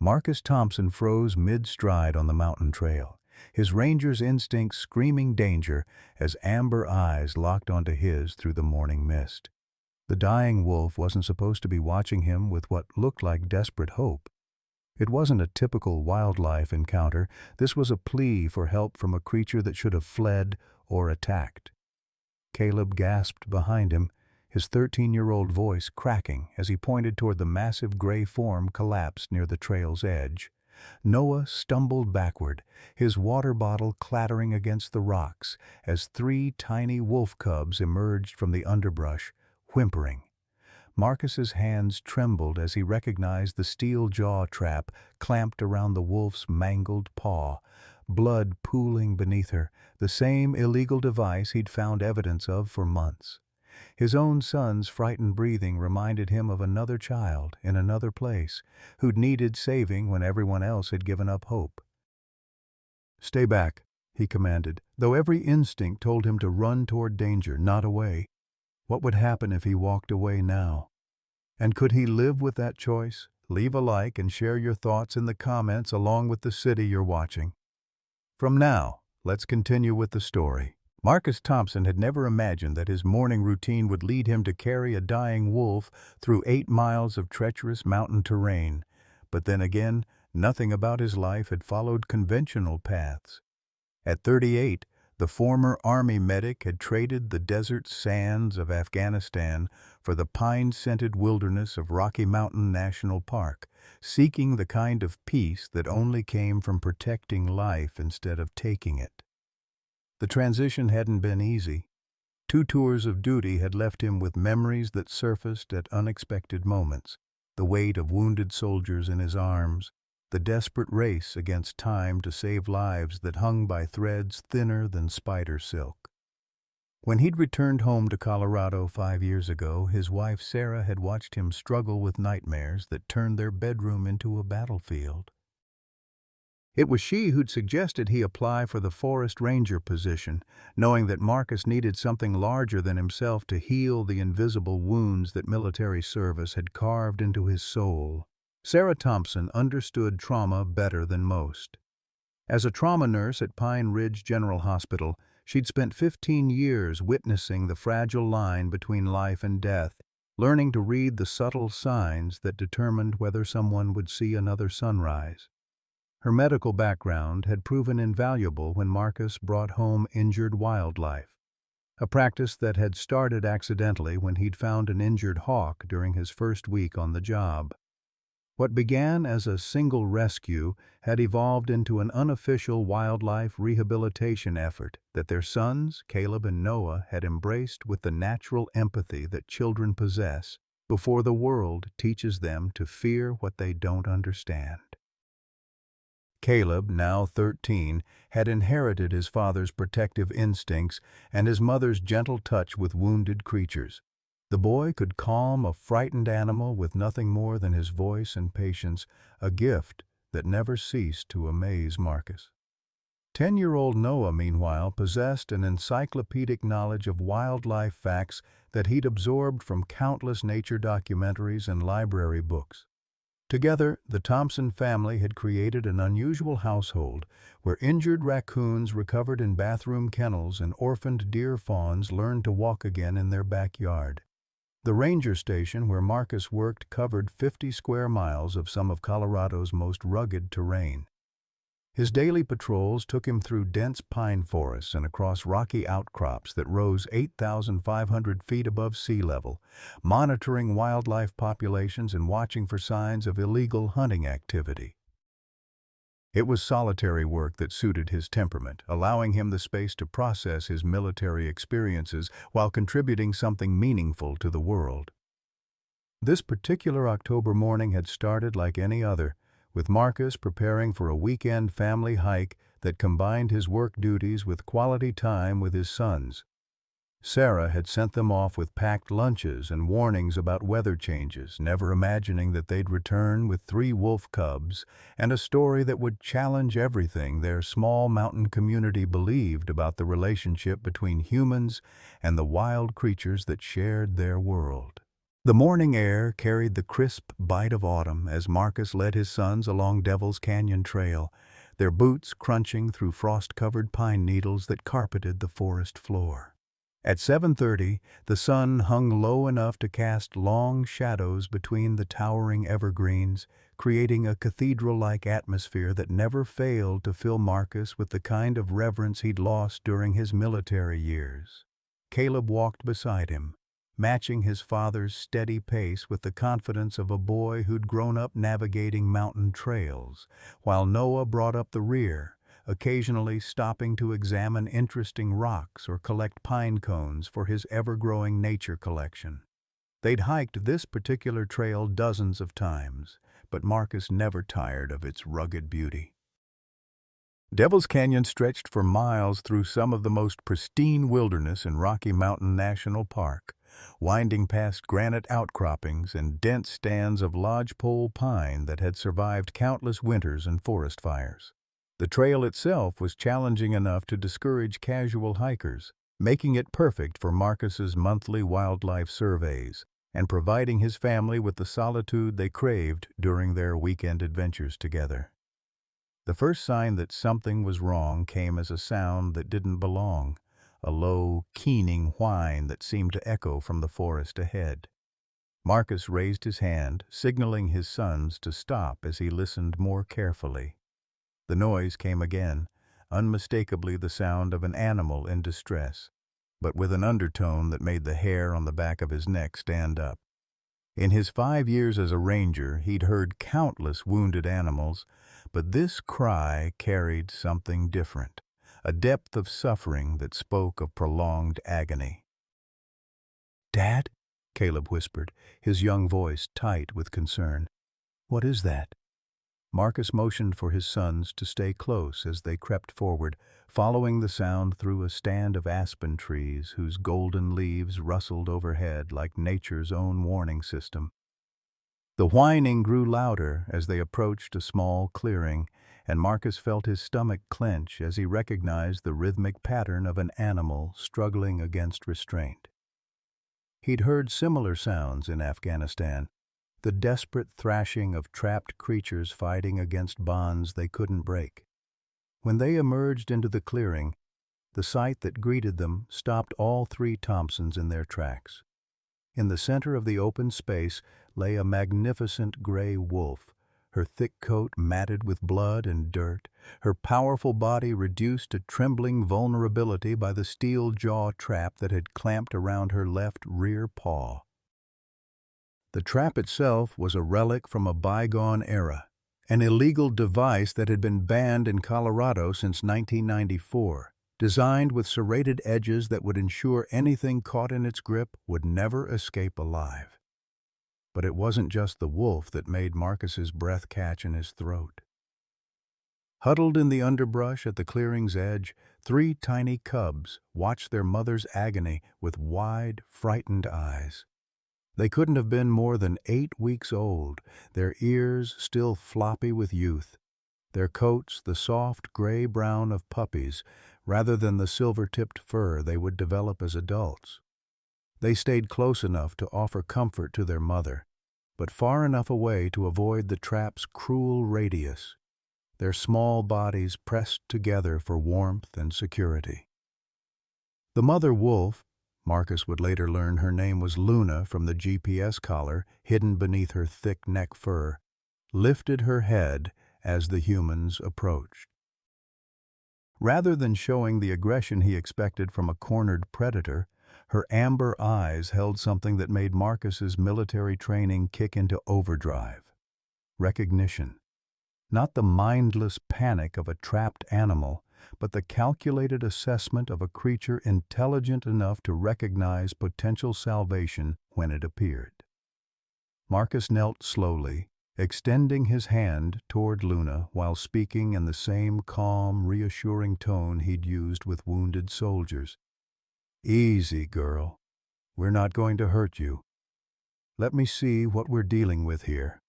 Marcus Thompson froze mid-stride on the mountain trail, his ranger's instincts screaming danger as amber eyes locked onto his through the morning mist. The dying wolf wasn't supposed to be watching him with what looked like desperate hope. It wasn't a typical wildlife encounter. This was a plea for help from a creature that should have fled or attacked. Caleb gasped behind him, his 13-year-old voice cracking as he pointed toward the massive gray form collapsed near the trail's edge. Noah stumbled backward, his water bottle clattering against the rocks as 3 tiny wolf cubs emerged from the underbrush, whimpering. Marcus's hands trembled as he recognized the steel jaw trap clamped around the wolf's mangled paw, blood pooling beneath her, the same illegal device he'd found evidence of for months. His own son's frightened breathing reminded him of another child in another place who'd needed saving when everyone else had given up hope. "Stay back," he commanded, though every instinct told him to run toward danger, not away. What would happen if he walked away now? And could he live with that choice? Leave a like and share your thoughts in the comments along with the city you're watching. From now, let's continue with the story. Marcus Thompson had never imagined that his morning routine would lead him to carry a dying wolf through 8 miles of treacherous mountain terrain. But then again, nothing about his life had followed conventional paths. At 38, the former Army medic had traded the desert sands of Afghanistan for the pine-scented wilderness of Rocky Mountain National Park, seeking the kind of peace that only came from protecting life instead of taking it. The transition hadn't been easy. 2 tours of duty had left him with memories that surfaced at unexpected moments, the weight of wounded soldiers in his arms, the desperate race against time to save lives that hung by threads thinner than spider silk. When he'd returned home to Colorado 5 years ago, his wife Sarah had watched him struggle with nightmares that turned their bedroom into a battlefield. It was she who'd suggested he apply for the forest ranger position, knowing that Marcus needed something larger than himself to heal the invisible wounds that military service had carved into his soul. Sarah Thompson understood trauma better than most. As a trauma nurse at Pine Ridge General Hospital, she'd spent 15 years witnessing the fragile line between life and death, learning to read the subtle signs that determined whether someone would see another sunrise. Her medical background had proven invaluable when Marcus brought home injured wildlife, a practice that had started accidentally when he'd found an injured hawk during his first week on the job. What began as a single rescue had evolved into an unofficial wildlife rehabilitation effort that their sons, Caleb and Noah, had embraced with the natural empathy that children possess before the world teaches them to fear what they don't understand. Caleb, now 13, had inherited his father's protective instincts and his mother's gentle touch with wounded creatures. The boy could calm a frightened animal with nothing more than his voice and patience, a gift that never ceased to amaze Marcus. 10-year-old Noah, meanwhile, possessed an encyclopedic knowledge of wildlife facts that he'd absorbed from countless nature documentaries and library books. Together, the Thompson family had created an unusual household where injured raccoons recovered in bathroom kennels and orphaned deer fawns learned to walk again in their backyard. The ranger station where Marcus worked covered 50 square miles of some of Colorado's most rugged terrain. His daily patrols took him through dense pine forests and across rocky outcrops that rose 8,500 feet above sea level, monitoring wildlife populations and watching for signs of illegal hunting activity. It was solitary work that suited his temperament, allowing him the space to process his military experiences while contributing something meaningful to the world. This particular October morning had started like any other, with Marcus preparing for a weekend family hike that combined his work duties with quality time with his sons. Sarah had sent them off with packed lunches and warnings about weather changes, never imagining that they'd return with 3 wolf cubs and a story that would challenge everything their small mountain community believed about the relationship between humans and the wild creatures that shared their world. The morning air carried the crisp bite of autumn as Marcus led his sons along Devil's Canyon Trail, their boots crunching through frost-covered pine needles that carpeted the forest floor. At 7:30, the sun hung low enough to cast long shadows between the towering evergreens, creating a cathedral-like atmosphere that never failed to fill Marcus with the kind of reverence he'd lost during his military years. Caleb walked beside him, matching his father's steady pace with the confidence of a boy who'd grown up navigating mountain trails, while Noah brought up the rear, occasionally stopping to examine interesting rocks or collect pine cones for his ever-growing nature collection. They'd hiked this particular trail dozens of times, but Marcus never tired of its rugged beauty. Devil's Canyon stretched for miles through some of the most pristine wilderness in Rocky Mountain National Park, winding past granite outcroppings and dense stands of lodgepole pine that had survived countless winters and forest fires. The trail itself was challenging enough to discourage casual hikers, making it perfect for Marcus's monthly wildlife surveys and providing his family with the solitude they craved during their weekend adventures together. The first sign that something was wrong came as a sound that didn't belong, a low, keening whine that seemed to echo from the forest ahead. Marcus raised his hand, signaling his sons to stop as he listened more carefully. The noise came again, unmistakably the sound of an animal in distress, but with an undertone that made the hair on the back of his neck stand up. In his 5 years as a ranger, he'd heard countless wounded animals, but this cry carried something different, a depth of suffering that spoke of prolonged agony. "Dad?" Caleb whispered, his young voice tight with concern. "What is that?" Marcus motioned for his sons to stay close as they crept forward, following the sound through a stand of aspen trees whose golden leaves rustled overhead like nature's own warning system. The whining grew louder as they approached a small clearing, and Marcus felt his stomach clench as he recognized the rhythmic pattern of an animal struggling against restraint. He'd heard similar sounds in Afghanistan, the desperate thrashing of trapped creatures fighting against bonds they couldn't break. When they emerged into the clearing, the sight that greeted them stopped all three Thompsons in their tracks. In the center of the open space lay a magnificent gray wolf, her thick coat matted with blood and dirt, her powerful body reduced to trembling vulnerability by the steel jaw trap that had clamped around her left rear paw. The trap itself was a relic from a bygone era, an illegal device that had been banned in Colorado since 1994, designed with serrated edges that would ensure anything caught in its grip would never escape alive. But it wasn't just the wolf that made Marcus's breath catch in his throat. Huddled in the underbrush at the clearing's edge, 3 tiny cubs watched their mother's agony with wide, frightened eyes. They couldn't have been more than 8 weeks old, their ears still floppy with youth, their coats the soft gray-brown of puppies rather than the silver-tipped fur they would develop as adults. They stayed close enough to offer comfort to their mother, but far enough away to avoid the trap's cruel radius, their small bodies pressed together for warmth and security. The mother wolf, Marcus would later learn her name was Luna from the GPS collar hidden beneath her thick neck fur, lifted her head as the humans approached. Rather than showing the aggression he expected from a cornered predator, her amber eyes held something that made Marcus's military training kick into overdrive. Recognition. Not the mindless panic of a trapped animal, but the calculated assessment of a creature intelligent enough to recognize potential salvation when it appeared. Marcus knelt slowly, extending his hand toward Luna while speaking in the same calm, reassuring tone he'd used with wounded soldiers. "Easy, girl. We're not going to hurt you. Let me see what we're dealing with here."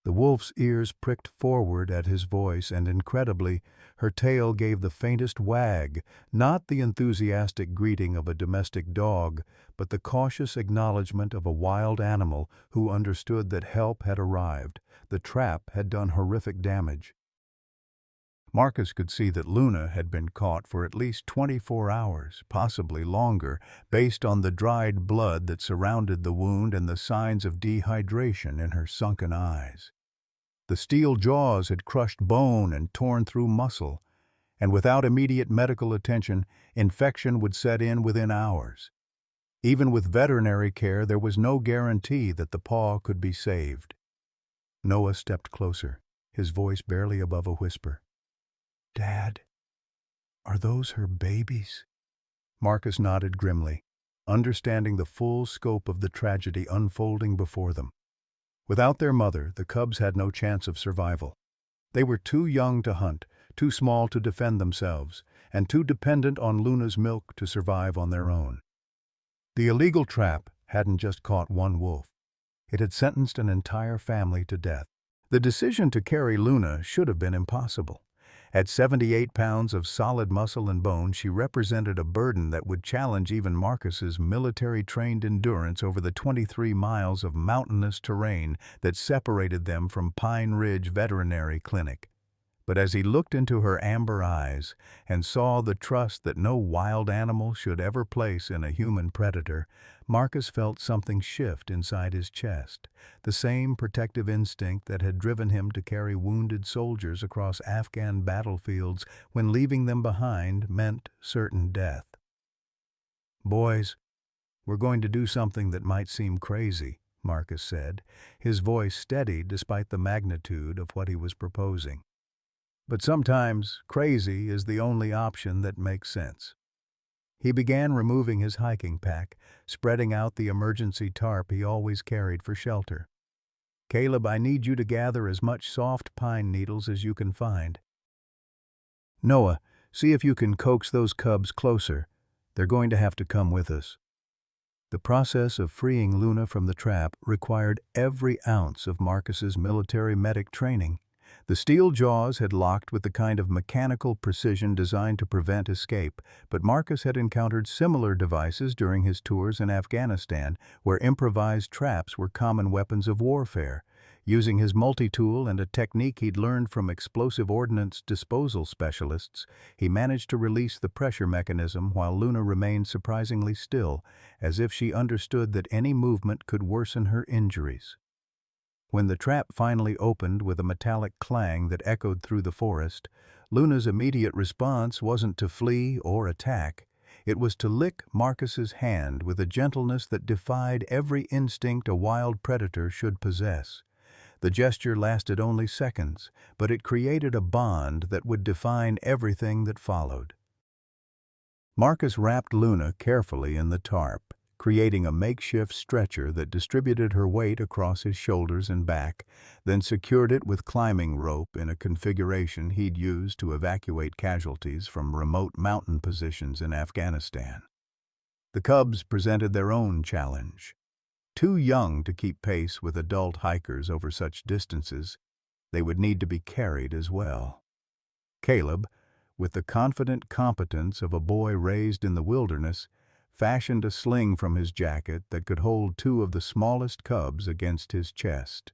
The wolf's ears pricked forward at his voice, and incredibly, her tail gave the faintest wag, not the enthusiastic greeting of a domestic dog, but the cautious acknowledgment of a wild animal who understood that help had arrived. The trap had done horrific damage. Marcus could see that Luna had been caught for at least 24 hours, possibly longer, based on the dried blood that surrounded the wound and the signs of dehydration in her sunken eyes. The steel jaws had crushed bone and torn through muscle, and without immediate medical attention, infection would set in within hours. Even with veterinary care, there was no guarantee that the paw could be saved. Noah stepped closer, his voice barely above a whisper. "Dad, are those her babies?" Marcus nodded grimly, understanding the full scope of the tragedy unfolding before them. Without their mother, the cubs had no chance of survival. They were too young to hunt, too small to defend themselves, and too dependent on Luna's milk to survive on their own. The illegal trap hadn't just caught one wolf. It had sentenced an entire family to death. The decision to carry Luna should have been impossible. At 78 pounds of solid muscle and bone, she represented a burden that would challenge even Marcus's military-trained endurance over the 23 miles of mountainous terrain that separated them from Pine Ridge Veterinary Clinic. But as he looked into her amber eyes and saw the trust that no wild animal should ever place in a human predator, Marcus felt something shift inside his chest, the same protective instinct that had driven him to carry wounded soldiers across Afghan battlefields when leaving them behind meant certain death. "Boys, we're going to do something that might seem crazy," Marcus said, his voice steady despite the magnitude of what he was proposing. "But sometimes crazy is the only option that makes sense." He began removing his hiking pack, spreading out the emergency tarp he always carried for shelter. "Caleb, I need you to gather as much soft pine needles as you can find. Noah, see if you can coax those cubs closer. They're going to have to come with us." The process of freeing Luna from the trap required every ounce of Marcus's military medic training. The steel jaws had locked with the kind of mechanical precision designed to prevent escape, but Marcus had encountered similar devices during his tours in Afghanistan, where improvised traps were common weapons of warfare. Using his multi-tool and a technique he'd learned from explosive ordnance disposal specialists, he managed to release the pressure mechanism while Luna remained surprisingly still, as if she understood that any movement could worsen her injuries. When the trap finally opened with a metallic clang that echoed through the forest, Luna's immediate response wasn't to flee or attack. It was to lick Marcus's hand with a gentleness that defied every instinct a wild predator should possess. The gesture lasted only seconds, but it created a bond that would define everything that followed. Marcus wrapped Luna carefully in the tarp, creating a makeshift stretcher that distributed her weight across his shoulders and back, then secured it with climbing rope in a configuration he'd used to evacuate casualties from remote mountain positions in Afghanistan. The cubs presented their own challenge. Too young to keep pace with adult hikers over such distances, they would need to be carried as well. Caleb, with the confident competence of a boy raised in the wilderness, fashioned a sling from his jacket that could hold two of the smallest cubs against his chest.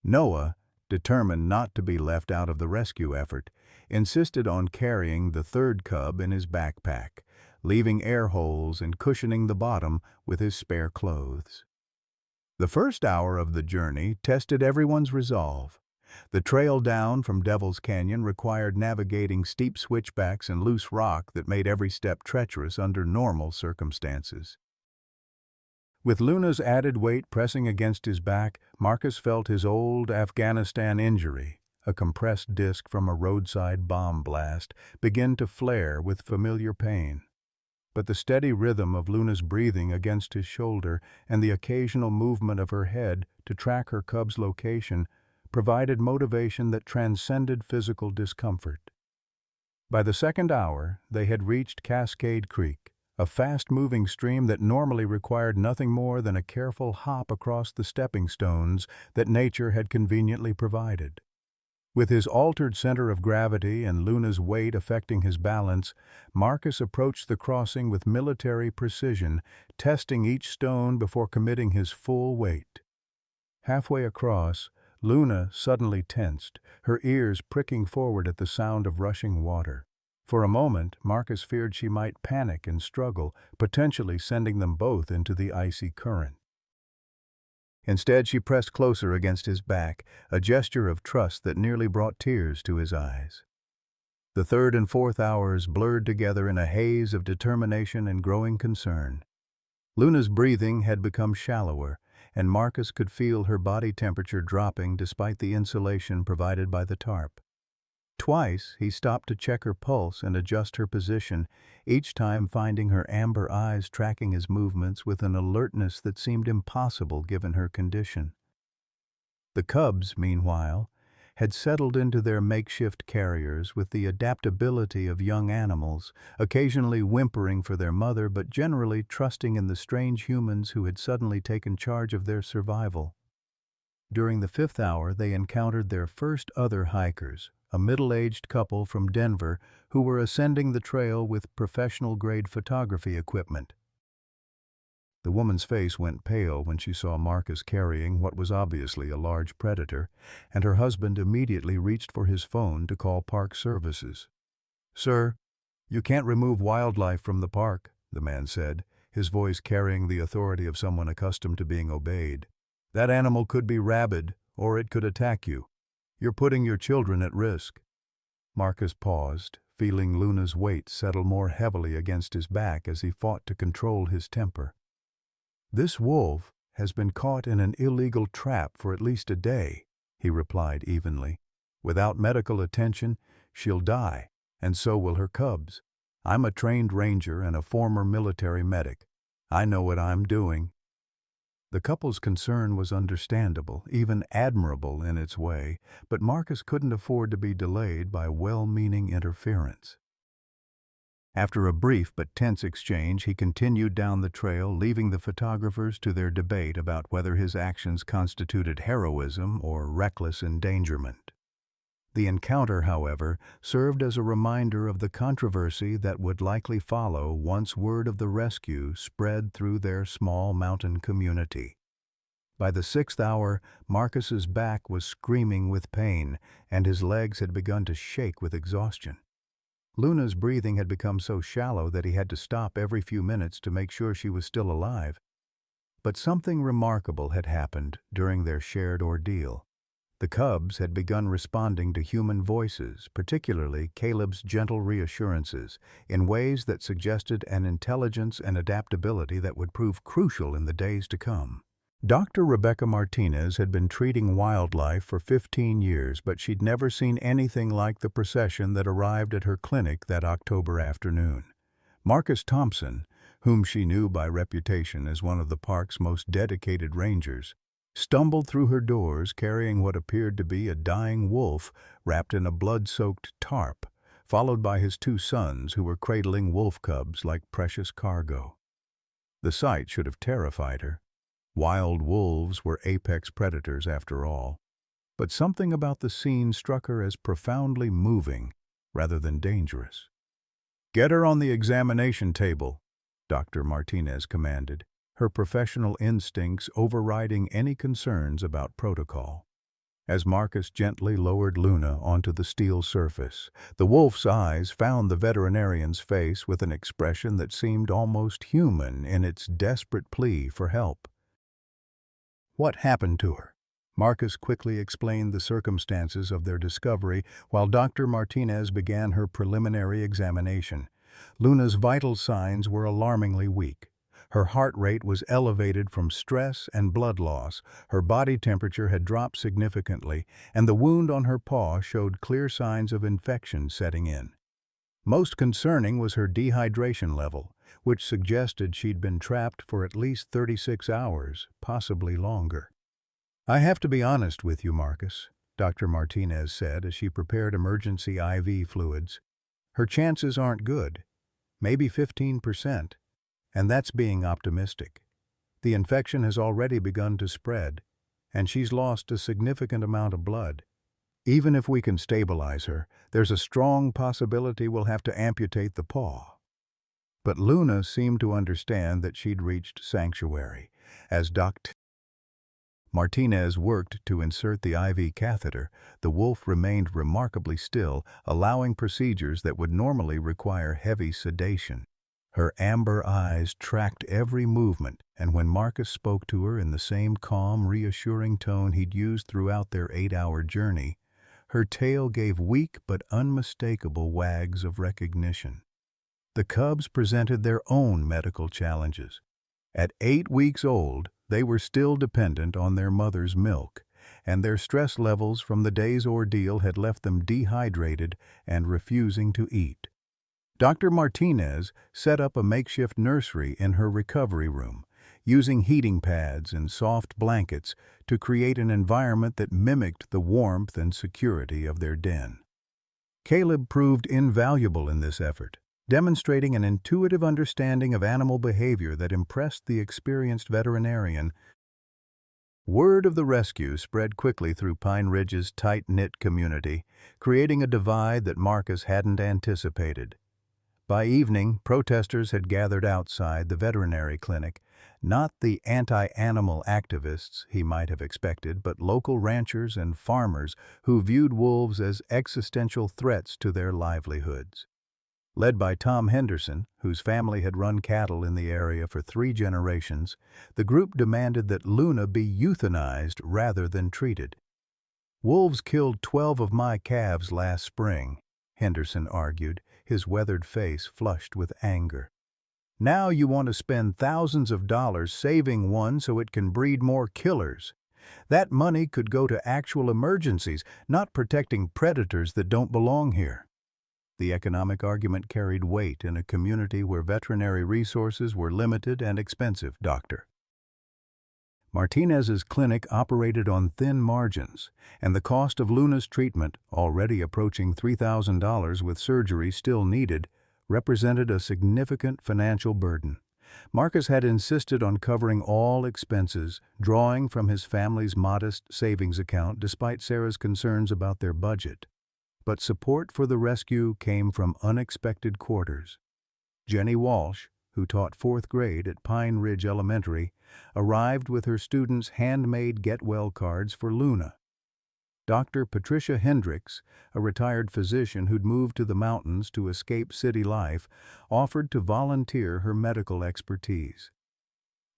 Noah, determined not to be left out of the rescue effort, insisted on carrying the third cub in his backpack, leaving air holes and cushioning the bottom with his spare clothes. The first hour of the journey tested everyone's resolve. The trail down from Devil's Canyon required navigating steep switchbacks and loose rock that made every step treacherous under normal circumstances. With Luna's added weight pressing against his back, Marcus felt his old Afghanistan injury, a compressed disc from a roadside bomb blast, begin to flare with familiar pain. But the steady rhythm of Luna's breathing against his shoulder and the occasional movement of her head to track her cub's location provided motivation that transcended physical discomfort. By the second hour, they had reached Cascade Creek, a fast-moving stream that normally required nothing more than a careful hop across the stepping stones that nature had conveniently provided. With his altered center of gravity and Luna's weight affecting his balance, Marcus approached the crossing with military precision, testing each stone before committing his full weight. Halfway across, Luna suddenly tensed, her ears pricking forward at the sound of rushing water. For a moment, Marcus feared she might panic and struggle, potentially sending them both into the icy current. Instead, she pressed closer against his back, a gesture of trust that nearly brought tears to his eyes. The third and fourth hours blurred together in a haze of determination and growing concern. Luna's breathing had become shallower, and Marcus could feel her body temperature dropping despite the insulation provided by the tarp. Twice, he stopped to check her pulse and adjust her position, each time finding her amber eyes tracking his movements with an alertness that seemed impossible given her condition. The cubs, meanwhile, had settled into their makeshift carriers with the adaptability of young animals, occasionally whimpering for their mother but generally trusting in the strange humans who had suddenly taken charge of their survival. During the fifth hour, they encountered their first other hikers, a middle-aged couple from Denver who were ascending the trail with professional-grade photography equipment. The woman's face went pale when she saw Marcus carrying what was obviously a large predator, and her husband immediately reached for his phone to call park services. "Sir, you can't remove wildlife from the park," the man said, his voice carrying the authority of someone accustomed to being obeyed. "That animal could be rabid, or it could attack you. You're putting your children at risk." Marcus paused, feeling Luna's weight settle more heavily against his back as he fought to control his temper. "This wolf has been caught in an illegal trap for at least a day," he replied evenly. "Without medical attention, she'll die, and so will her cubs. I'm a trained ranger and a former military medic. I know what I'm doing." The couple's concern was understandable, even admirable in its way, but Marcus couldn't afford to be delayed by well-meaning interference. After a brief but tense exchange, he continued down the trail, leaving the photographers to their debate about whether his actions constituted heroism or reckless endangerment. The encounter, however, served as a reminder of the controversy that would likely follow once word of the rescue spread through their small mountain community. By the sixth hour, Marcus's back was screaming with pain, and his legs had begun to shake with exhaustion. Luna's breathing had become so shallow that he had to stop every few minutes to make sure she was still alive. But something remarkable had happened during their shared ordeal. The cubs had begun responding to human voices, particularly Caleb's gentle reassurances, in ways that suggested an intelligence and adaptability that would prove crucial in the days to come. Dr. Rebecca Martinez had been treating wildlife for 15 years, but she'd never seen anything like the procession that arrived at her clinic that October afternoon. Marcus Thompson, whom she knew by reputation as one of the park's most dedicated rangers, stumbled through her doors carrying what appeared to be a dying wolf wrapped in a blood-soaked tarp, followed by his two sons who were cradling wolf cubs like precious cargo. The sight should have terrified her. Wild wolves were apex predators after all, but something about the scene struck her as profoundly moving rather than dangerous. "Get her on the examination table," Dr. Martinez commanded, her professional instincts overriding any concerns about protocol. As Marcus gently lowered Luna onto the steel surface, the wolf's eyes found the veterinarian's face with an expression that seemed almost human in its desperate plea for help. "What happened to her?" Marcus quickly explained the circumstances of their discovery while Dr. Martinez began her preliminary examination. Luna's vital signs were alarmingly weak. Her heart rate was elevated from stress and blood loss, her body temperature had dropped significantly, and the wound on her paw showed clear signs of infection setting in. Most concerning was her dehydration level, which suggested she'd been trapped for at least 36 hours, possibly longer. "I have to be honest with you, Marcus," Dr. Martinez said as she prepared emergency IV fluids. "Her chances aren't good. Maybe 15%. And that's being optimistic. The infection has already begun to spread, and she's lost a significant amount of blood. Even if we can stabilize her, there's a strong possibility we'll have to amputate the paw. But Luna seemed to understand that she'd reached sanctuary. As Dr. Martinez worked to insert the IV catheter, the wolf remained remarkably still, allowing procedures that would normally require heavy sedation. Her amber eyes tracked every movement, and when Marcus spoke to her in the same calm, reassuring tone he'd used throughout their 8-hour journey, her tail gave weak but unmistakable wags of recognition. The cubs presented their own medical challenges. At 8 weeks old, they were still dependent on their mother's milk, and their stress levels from the day's ordeal had left them dehydrated and refusing to eat. Dr. Martinez set up a makeshift nursery in her recovery room, using heating pads and soft blankets to create an environment that mimicked the warmth and security of their den. Caleb proved invaluable in this effort, demonstrating an intuitive understanding of animal behavior that impressed the experienced veterinarian. Word of the rescue spread quickly through Pine Ridge's tight-knit community, creating a divide that Marcus hadn't anticipated. By evening, protesters had gathered outside the veterinary clinic, not the anti-animal activists he might have expected, but local ranchers and farmers who viewed wolves as existential threats to their livelihoods. Led by Tom Henderson, whose family had run cattle in the area for 3 generations, the group demanded that Luna be euthanized rather than treated. "Wolves killed 12 of my calves last spring," Henderson argued, his weathered face flushed with anger. "Now you want to spend thousands of dollars saving one so it can breed more killers. That money could go to actual emergencies, not protecting predators that don't belong here." The economic argument carried weight in a community where veterinary resources were limited and expensive, Dr. Martinez's clinic operated on thin margins, and the cost of Luna's treatment, already approaching $3,000 with surgery still needed, represented a significant financial burden. Marcus had insisted on covering all expenses, drawing from his family's modest savings account despite Sarah's concerns about their budget. But support for the rescue came from unexpected quarters. Jenny Walsh, who taught 4th grade at Pine Ridge Elementary, arrived with her students' handmade get-well cards for Luna. Dr. Patricia Hendricks, a retired physician who'd moved to the mountains to escape city life, offered to volunteer her medical expertise.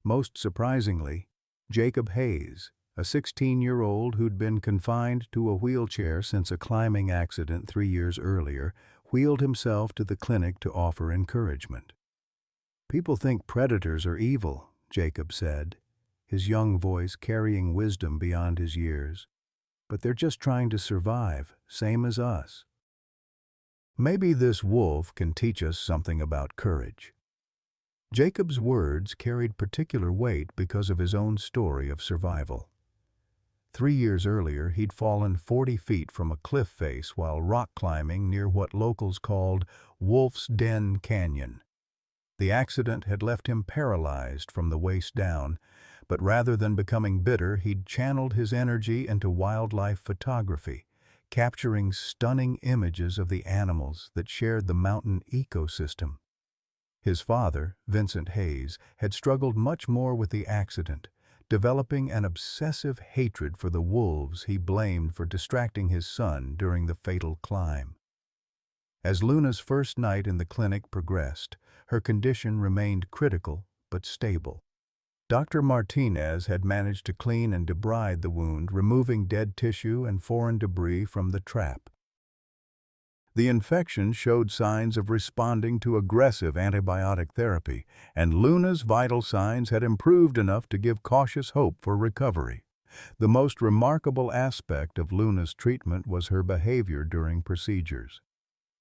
Most surprisingly, Jacob Hayes, a 16-year-old who'd been confined to a wheelchair since a climbing accident 3 years earlier, wheeled himself to the clinic to offer encouragement. "People think predators are evil," Jacob said, his young voice carrying wisdom beyond his years. "But they're just trying to survive, same as us. Maybe this wolf can teach us something about courage." Jacob's words carried particular weight because of his own story of survival. 3 years earlier, he'd fallen 40 feet from a cliff face while rock climbing near what locals called Wolf's Den Canyon. The accident had left him paralyzed from the waist down, but rather than becoming bitter, he'd channeled his energy into wildlife photography, capturing stunning images of the animals that shared the mountain ecosystem. His father, Vincent Hayes, had struggled much more with the accident, developing an obsessive hatred for the wolves he blamed for distracting his son during the fatal climb. As Luna's first night in the clinic progressed, her condition remained critical but stable. Dr. Martinez had managed to clean and debride the wound, removing dead tissue and foreign debris from the trap. The infection showed signs of responding to aggressive antibiotic therapy, and Luna's vital signs had improved enough to give cautious hope for recovery. The most remarkable aspect of Luna's treatment was her behavior during procedures.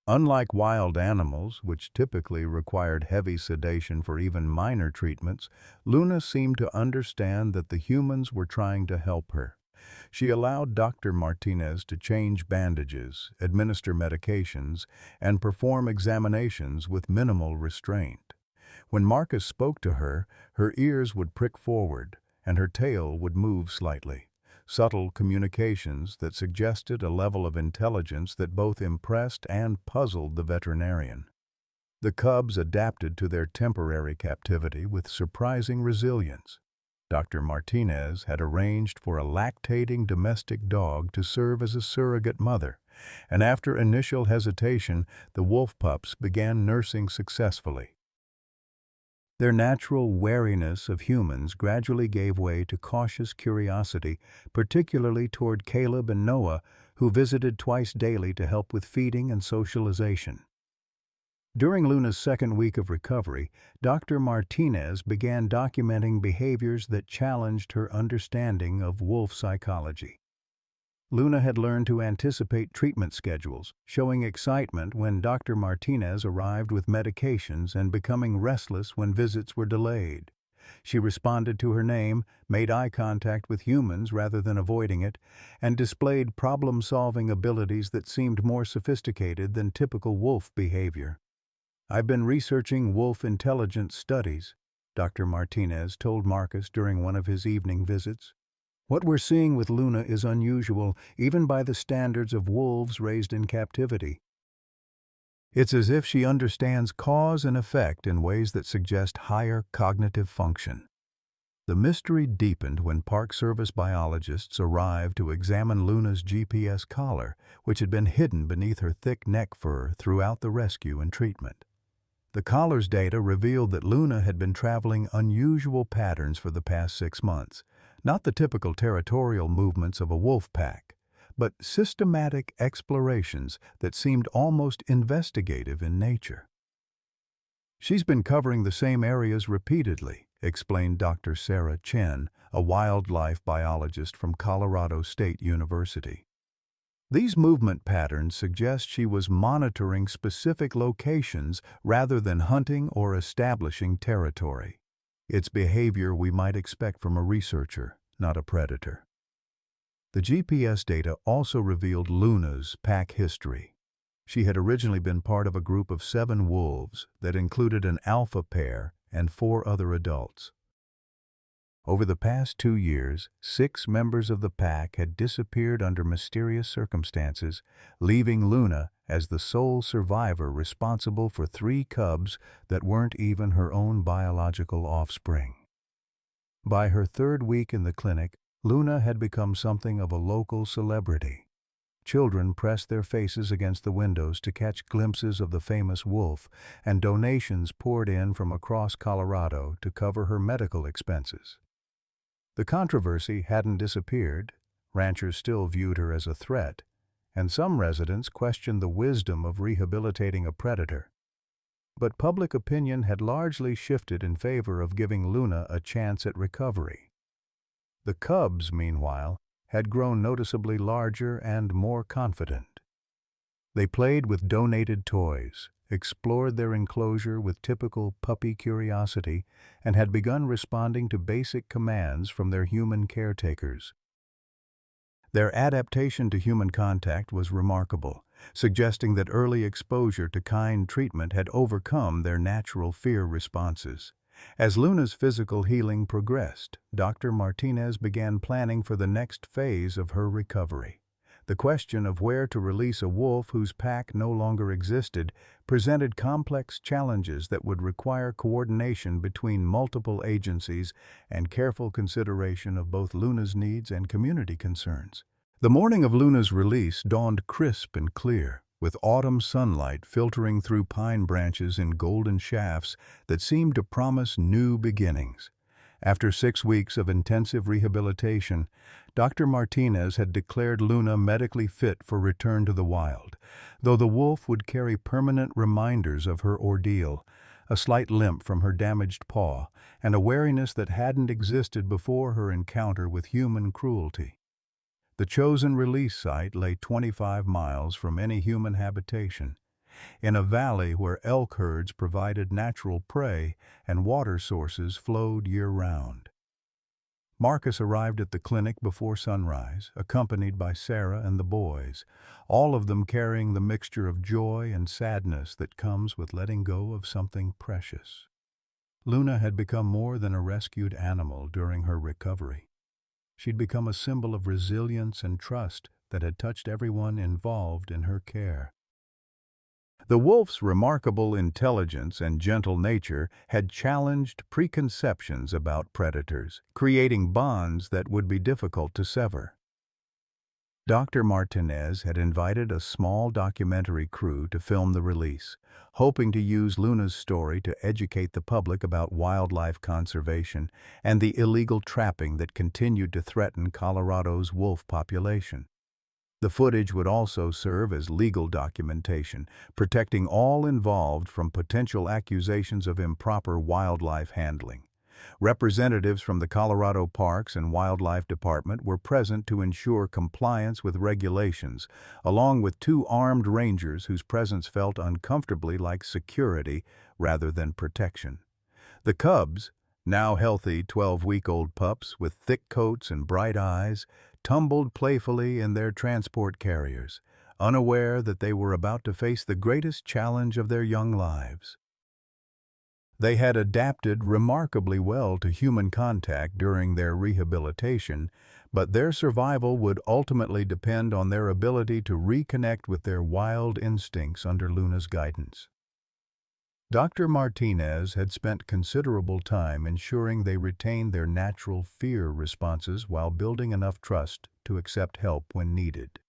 Unlike wild animals, which typically required heavy sedation for even minor treatments, Luna seemed to understand that the humans were trying to help her. She allowed Dr. Martinez to change bandages, administer medications, and perform examinations with minimal restraint. When Marcus spoke to her, her ears would prick forward, and her tail would move slightly. Subtle communications that suggested a level of intelligence that both impressed and puzzled the veterinarian. The cubs adapted to their temporary captivity with surprising resilience. Dr. Martinez had arranged for a lactating domestic dog to serve as a surrogate mother, and after initial hesitation, the wolf pups began nursing successfully. Their natural wariness of humans gradually gave way to cautious curiosity, particularly toward Caleb and Noah, who visited twice daily to help with feeding and socialization. During Luna's second week of recovery, Dr. Martinez began documenting behaviors that challenged her understanding of wolf psychology. Luna had learned to anticipate treatment schedules, showing excitement when Dr. Martinez arrived with medications and becoming restless when visits were delayed. She responded to her name, made eye contact with humans rather than avoiding it, and displayed problem-solving abilities that seemed more sophisticated than typical wolf behavior. "I've been researching wolf intelligence studies," Dr. Martinez told Marcus during one of his evening visits. "What we're seeing with Luna is unusual, even by the standards of wolves raised in captivity. It's as if she understands cause and effect in ways that suggest higher cognitive function." The mystery deepened when Park Service biologists arrived to examine Luna's GPS collar, which had been hidden beneath her thick neck fur throughout the rescue and treatment. The collar's data revealed that Luna had been traveling unusual patterns for the past 6 months, not the typical territorial movements of a wolf pack, but systematic explorations that seemed almost investigative in nature. "She's been covering the same areas repeatedly," explained Dr. Sarah Chen, a wildlife biologist from Colorado State University. "These movement patterns suggest she was monitoring specific locations rather than hunting or establishing territory. It's behavior we might expect from a researcher, not a predator." The GPS data also revealed Luna's pack history. She had originally been part of a group of 7 wolves that included an alpha pair and 4 other adults. Over the past 2 years, 6 members of the pack had disappeared under mysterious circumstances, leaving Luna as the sole survivor responsible for 3 cubs that weren't even her own biological offspring. By her 3rd week in the clinic, Luna had become something of a local celebrity. Children pressed their faces against the windows to catch glimpses of the famous wolf, and donations poured in from across Colorado to cover her medical expenses. The controversy hadn't disappeared. Ranchers still viewed her as a threat, and some residents questioned the wisdom of rehabilitating a predator. But public opinion had largely shifted in favor of giving Luna a chance at recovery. The cubs, meanwhile, had grown noticeably larger and more confident. They played with donated toys, explored their enclosure with typical puppy curiosity, and had begun responding to basic commands from their human caretakers. Their adaptation to human contact was remarkable, suggesting that early exposure to kind treatment had overcome their natural fear responses. As Luna's physical healing progressed, Dr. Martinez began planning for the next phase of her recovery. The question of where to release a wolf whose pack no longer existed presented complex challenges that would require coordination between multiple agencies and careful consideration of both Luna's needs and community concerns. The morning of Luna's release dawned crisp and clear, with autumn sunlight filtering through pine branches in golden shafts that seemed to promise new beginnings. After 6 weeks of intensive rehabilitation, Dr. Martinez had declared Luna medically fit for return to the wild, though the wolf would carry permanent reminders of her ordeal, a slight limp from her damaged paw, and a wariness that hadn't existed before her encounter with human cruelty. The chosen release site lay 25 miles from any human habitation, in a valley where elk herds provided natural prey and water sources flowed year-round. Marcus arrived at the clinic before sunrise, accompanied by Sarah and the boys, all of them carrying the mixture of joy and sadness that comes with letting go of something precious. Luna had become more than a rescued animal during her recovery. She'd become a symbol of resilience and trust that had touched everyone involved in her care. The wolf's remarkable intelligence and gentle nature had challenged preconceptions about predators, creating bonds that would be difficult to sever. Dr. Martinez had invited a small documentary crew to film the release, hoping to use Luna's story to educate the public about wildlife conservation and the illegal trapping that continued to threaten Colorado's wolf population. The footage would also serve as legal documentation, protecting all involved from potential accusations of improper wildlife handling. Representatives from the Colorado Parks and Wildlife Department were present to ensure compliance with regulations, along with two armed rangers whose presence felt uncomfortably like security rather than protection. The cubs, now healthy 12-week-old pups with thick coats and bright eyes, tumbled playfully in their transport carriers, unaware that they were about to face the greatest challenge of their young lives. They had adapted remarkably well to human contact during their rehabilitation, but their survival would ultimately depend on their ability to reconnect with their wild instincts under Luna's guidance. Dr. Martinez had spent considerable time ensuring they retained their natural fear responses while building enough trust to accept help when needed.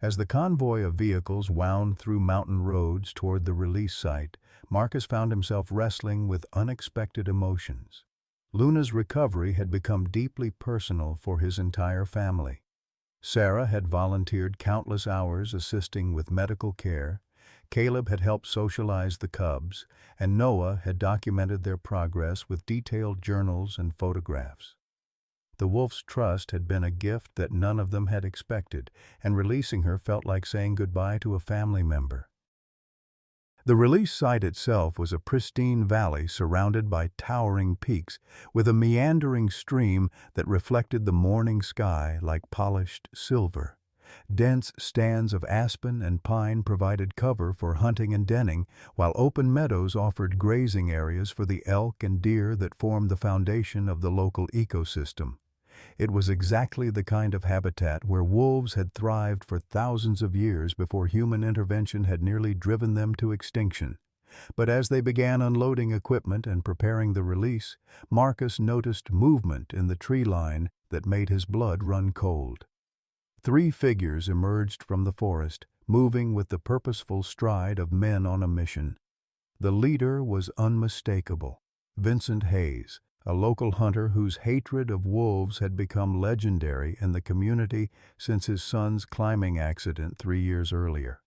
As the convoy of vehicles wound through mountain roads toward the release site, Marcus found himself wrestling with unexpected emotions. Luna's recovery had become deeply personal for his entire family. Sarah had volunteered countless hours assisting with medical care, Caleb had helped socialize the cubs, and Noah had documented their progress with detailed journals and photographs. The wolf's trust had been a gift that none of them had expected, and releasing her felt like saying goodbye to a family member. The release site itself was a pristine valley surrounded by towering peaks, with a meandering stream that reflected the morning sky like polished silver. Dense stands of aspen and pine provided cover for hunting and denning, while open meadows offered grazing areas for the elk and deer that formed the foundation of the local ecosystem. It was exactly the kind of habitat where wolves had thrived for thousands of years before human intervention had nearly driven them to extinction. But as they began unloading equipment and preparing the release, Marcus noticed movement in the tree line that made his blood run cold. 3 figures emerged from the forest, moving with the purposeful stride of men on a mission. The leader was unmistakable: Vincent Hayes, a local hunter whose hatred of wolves had become legendary in the community since his son's climbing accident 3 years earlier.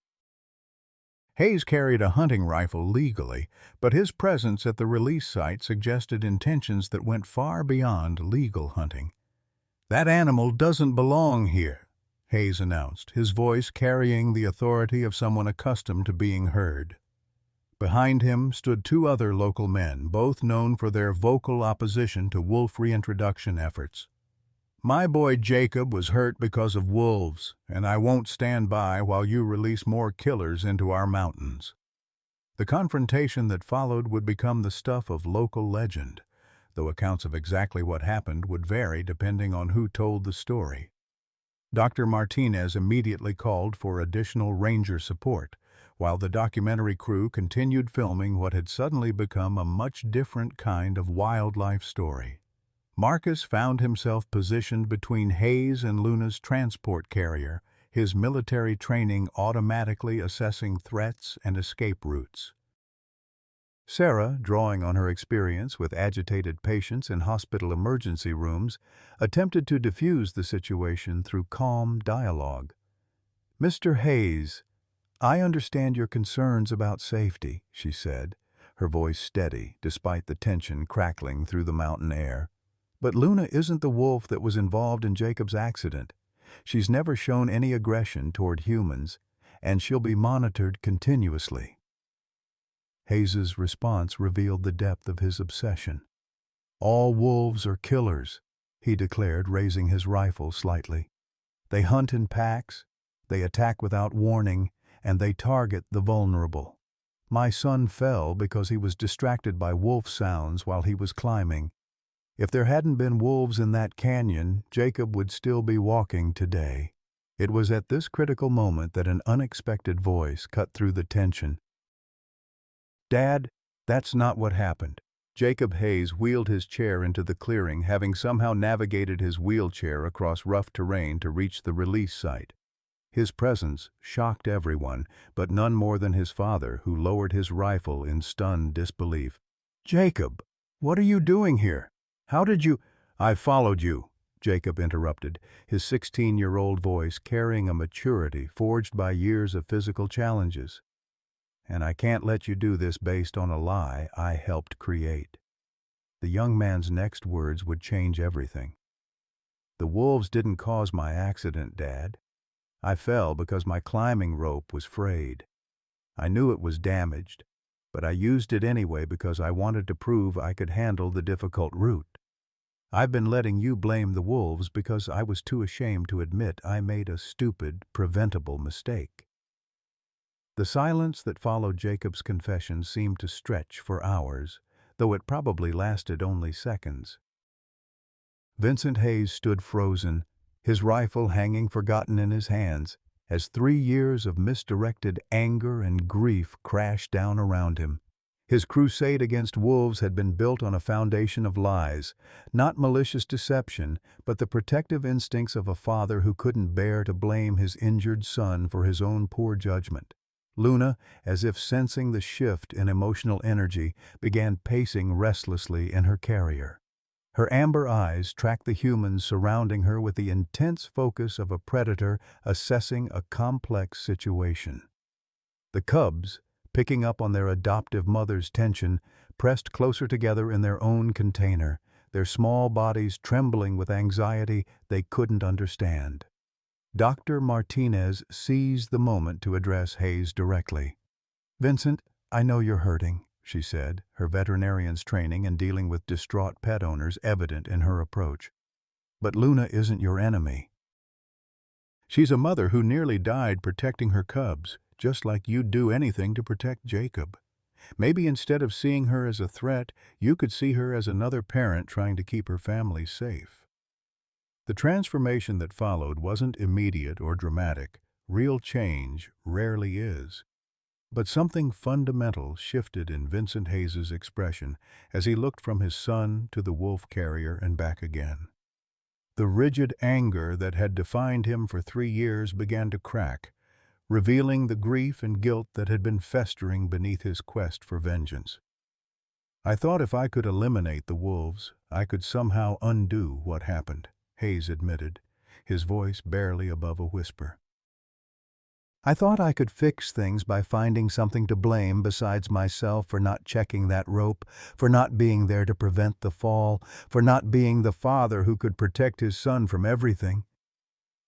Hayes carried a hunting rifle legally, but his presence at the release site suggested intentions that went far beyond legal hunting. "That animal doesn't belong here," Hayes announced, his voice carrying the authority of someone accustomed to being heard. Behind him stood 2 other local men, both known for their vocal opposition to wolf reintroduction efforts. "My boy Jacob was hurt because of wolves, and I won't stand by while you release more killers into our mountains." The confrontation that followed would become the stuff of local legend, though accounts of exactly what happened would vary depending on who told the story. Dr. Martinez immediately called for additional ranger support, while the documentary crew continued filming what had suddenly become a much different kind of wildlife story. Marcus found himself positioned between Hayes and Luna's transport carrier, his military training automatically assessing threats and escape routes. Sarah, drawing on her experience with agitated patients in hospital emergency rooms, attempted to diffuse the situation through calm dialogue. "Mr. Hayes, I understand your concerns about safety," she said, her voice steady despite the tension crackling through the mountain air. "But Luna isn't the wolf that was involved in Jacob's accident. She's never shown any aggression toward humans, and she'll be monitored continuously." Hayes's response revealed the depth of his obsession. "All wolves are killers," he declared, raising his rifle slightly. "They hunt in packs, they attack without warning, and they target the vulnerable. My son fell because he was distracted by wolf sounds while he was climbing. If there hadn't been wolves in that canyon, Jacob would still be walking today. It was at this critical moment that an unexpected voice cut through the tension. "Dad, that's not what happened." Jacob Hayes wheeled his chair into the clearing, having somehow navigated his wheelchair across rough terrain to reach the release site. His presence shocked everyone, but none more than his father, who lowered his rifle in stunned disbelief. "Jacob, what are you doing here? How did you—" "I followed you," Jacob interrupted, his 16-year-old voice carrying a maturity forged by years of physical challenges. "And I can't let you do this based on a lie I helped create." The young man's next words would change everything. "The wolves didn't cause my accident, Dad. I fell because my climbing rope was frayed. I knew it was damaged, but I used it anyway because I wanted to prove I could handle the difficult route. I've been letting you blame the wolves because I was too ashamed to admit I made a stupid, preventable mistake." The silence that followed Jacob's confession seemed to stretch for hours, though it probably lasted only seconds. Vincent Hayes stood frozen, his rifle hanging forgotten in his hands, as 3 years of misdirected anger and grief crashed down around him. His crusade against wolves had been built on a foundation of lies, not malicious deception, but the protective instincts of a father who couldn't bear to blame his injured son for his own poor judgment. Luna, as if sensing the shift in emotional energy, began pacing restlessly in her carrier. Her amber eyes tracked the humans surrounding her with the intense focus of a predator assessing a complex situation. The cubs, picking up on their adoptive mother's tension, pressed closer together in their own container, their small bodies trembling with anxiety they couldn't understand. Dr. Martinez seized the moment to address Hayes directly. "Vincent, I know you're hurting," she said, her veterinarian's training in dealing with distraught pet owners evident in her approach. "But Luna isn't your enemy. She's a mother who nearly died protecting her cubs, just like you'd do anything to protect Jacob. Maybe instead of seeing her as a threat, you could see her as another parent trying to keep her family safe." The transformation that followed wasn't immediate or dramatic. Real change rarely is. But something fundamental shifted in Vincent Hayes's expression as he looked from his son to the wolf carrier and back again. The rigid anger that had defined him for 3 years began to crack, revealing the grief and guilt that had been festering beneath his quest for vengeance. "I thought if I could eliminate the wolves, I could somehow undo what happened," Hayes admitted, his voice barely above a whisper. "I thought I could fix things by finding something to blame besides myself for not checking that rope, for not being there to prevent the fall, for not being the father who could protect his son from everything."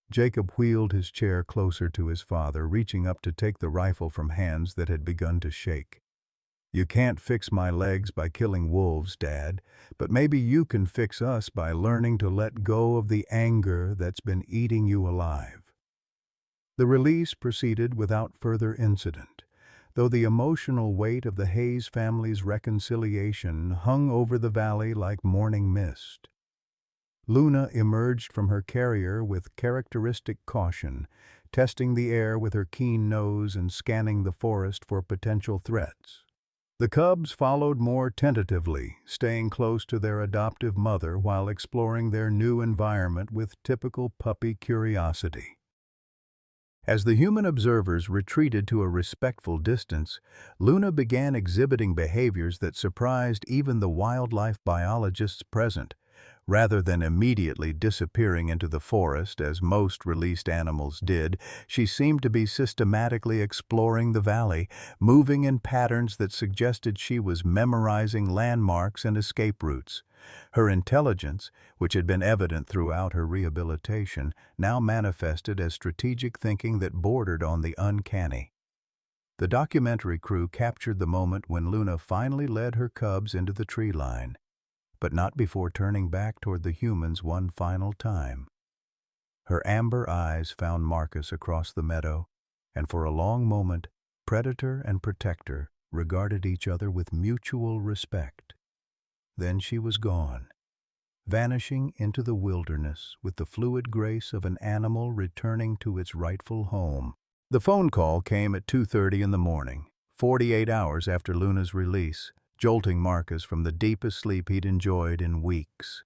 Jacob wheeled his chair closer to his father, reaching up to take the rifle from hands that had begun to shake. "You can't fix my legs by killing wolves, Dad, but maybe you can fix us by learning to let go of the anger that's been eating you alive." The release proceeded without further incident, though the emotional weight of the Hayes family's reconciliation hung over the valley like morning mist. Luna emerged from her carrier with characteristic caution, testing the air with her keen nose and scanning the forest for potential threats. The cubs followed more tentatively, staying close to their adoptive mother while exploring their new environment with typical puppy curiosity. As the human observers retreated to a respectful distance, Luna began exhibiting behaviors that surprised even the wildlife biologists present. Rather than immediately disappearing into the forest as most released animals did, she seemed to be systematically exploring the valley, moving in patterns that suggested she was memorizing landmarks and escape routes. Her intelligence, which had been evident throughout her rehabilitation, now manifested as strategic thinking that bordered on the uncanny. The documentary crew captured the moment when Luna finally led her cubs into the tree line, but not before turning back toward the humans one final time. Her amber eyes found Marcus across the meadow, and for a long moment, predator and protector regarded each other with mutual respect. Then she was gone, vanishing into the wilderness with the fluid grace of an animal returning to its rightful home. The phone call came at 2:30 in the morning, 48 hours after Luna's release, jolting Marcus from the deepest sleep he'd enjoyed in weeks.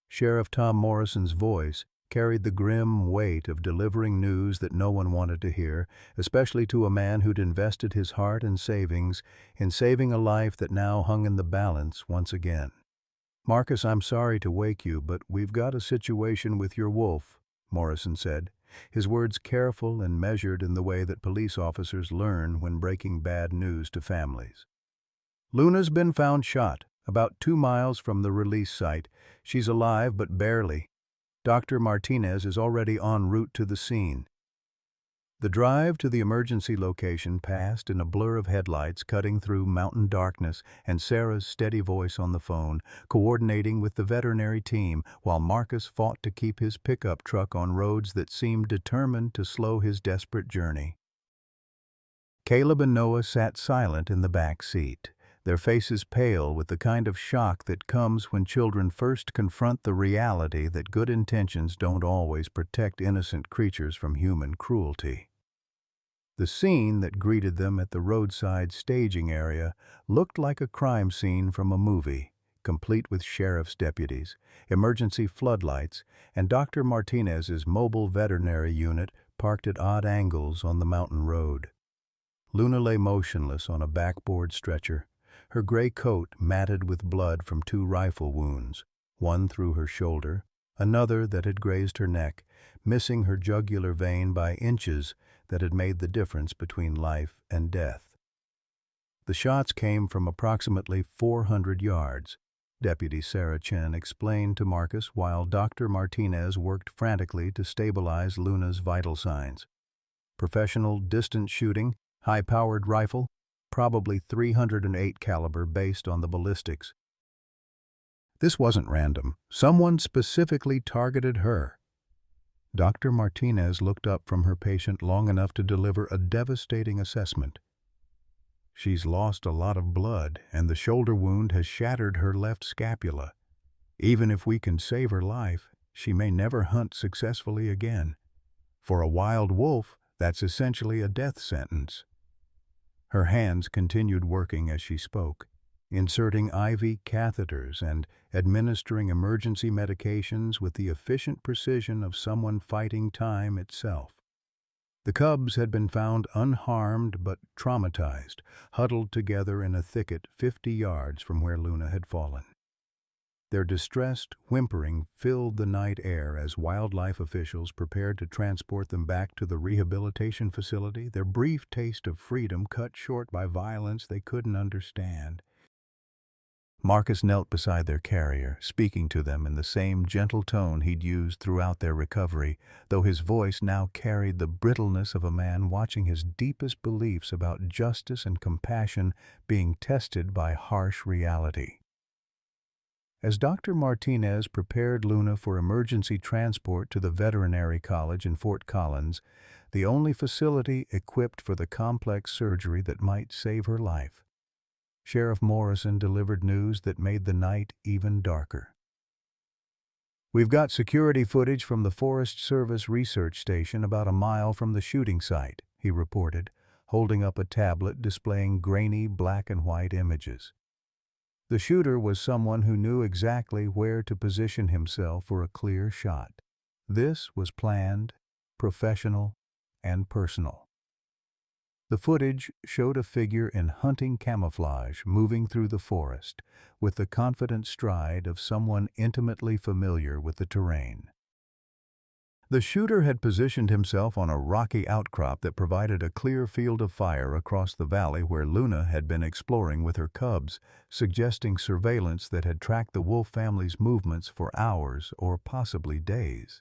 Sheriff Tom Morrison's voice carried the grim weight of delivering news that no one wanted to hear, especially to a man who'd invested his heart and savings in saving a life that now hung in the balance once again. "Marcus, I'm sorry to wake you, but we've got a situation with your wolf," Morrison said, his words careful and measured in the way that police officers learn when breaking bad news to families. "Luna's been found shot, about 2 miles from the release site. She's alive, but barely. Dr. Martinez is already en route to the scene." The drive to the emergency location passed in a blur of headlights cutting through mountain darkness and Sarah's steady voice on the phone, coordinating with the veterinary team while Marcus fought to keep his pickup truck on roads that seemed determined to slow his desperate journey. Caleb and Noah sat silent in the back seat, their faces pale with the kind of shock that comes when children first confront the reality that good intentions don't always protect innocent creatures from human cruelty. The scene that greeted them at the roadside staging area looked like a crime scene from a movie, complete with sheriff's deputies, emergency floodlights, and Dr. Martinez's mobile veterinary unit parked at odd angles on the mountain road. Luna lay motionless on a backboard stretcher, her gray coat matted with blood from 2 rifle wounds, one through her shoulder, another that had grazed her neck, missing her jugular vein by inches that had made the difference between life and death. The shots came from approximately 400 yards, Deputy Sarah Chen explained to Marcus while Dr. Martinez worked frantically to stabilize Luna's vital signs. Professional distance shooting, high-powered rifle, probably .308 caliber based on the ballistics. This wasn't random. Someone specifically targeted her. Dr. Martinez looked up from her patient long enough to deliver a devastating assessment. "She's lost a lot of blood, and the shoulder wound has shattered her left scapula. Even if we can save her life, she may never hunt successfully again. For a wild wolf, that's essentially a death sentence." Her hands continued working as she spoke, inserting IV catheters and administering emergency medications with the efficient precision of someone fighting time itself. The cubs had been found unharmed but traumatized, huddled together in a thicket 50 yards from where Luna had fallen. Their distressed whimpering filled the night air as wildlife officials prepared to transport them back to the rehabilitation facility, their brief taste of freedom cut short by violence they couldn't understand. Marcus knelt beside their carrier, speaking to them in the same gentle tone he'd used throughout their recovery, though his voice now carried the brittleness of a man watching his deepest beliefs about justice and compassion being tested by harsh reality. As Dr. Martinez prepared Luna for emergency transport to the veterinary college in Fort Collins, the only facility equipped for the complex surgery that might save her life, Sheriff Morrison delivered news that made the night even darker. "We've got security footage from the Forest Service research station about a mile from the shooting site," he reported, holding up a tablet displaying grainy black and white images. The shooter was someone who knew exactly where to position himself for a clear shot. This was planned, professional, and personal. The footage showed a figure in hunting camouflage moving through the forest, with the confident stride of someone intimately familiar with the terrain. The shooter had positioned himself on a rocky outcrop that provided a clear field of fire across the valley where Luna had been exploring with her cubs, suggesting surveillance that had tracked the wolf family's movements for hours or possibly days.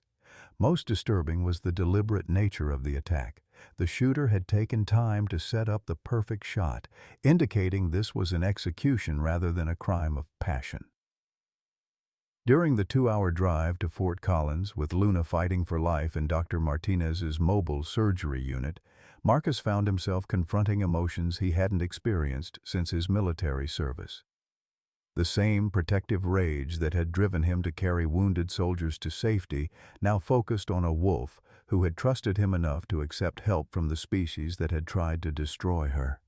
Most disturbing was the deliberate nature of the attack. The shooter had taken time to set up the perfect shot, indicating this was an execution rather than a crime of passion. During the 2-hour drive to Fort Collins, with Luna fighting for life in Dr. Martinez's mobile surgery unit, Marcus found himself confronting emotions he hadn't experienced since his military service. The same protective rage that had driven him to carry wounded soldiers to safety now focused on a wolf who had trusted him enough to accept help from the species that had tried to destroy her.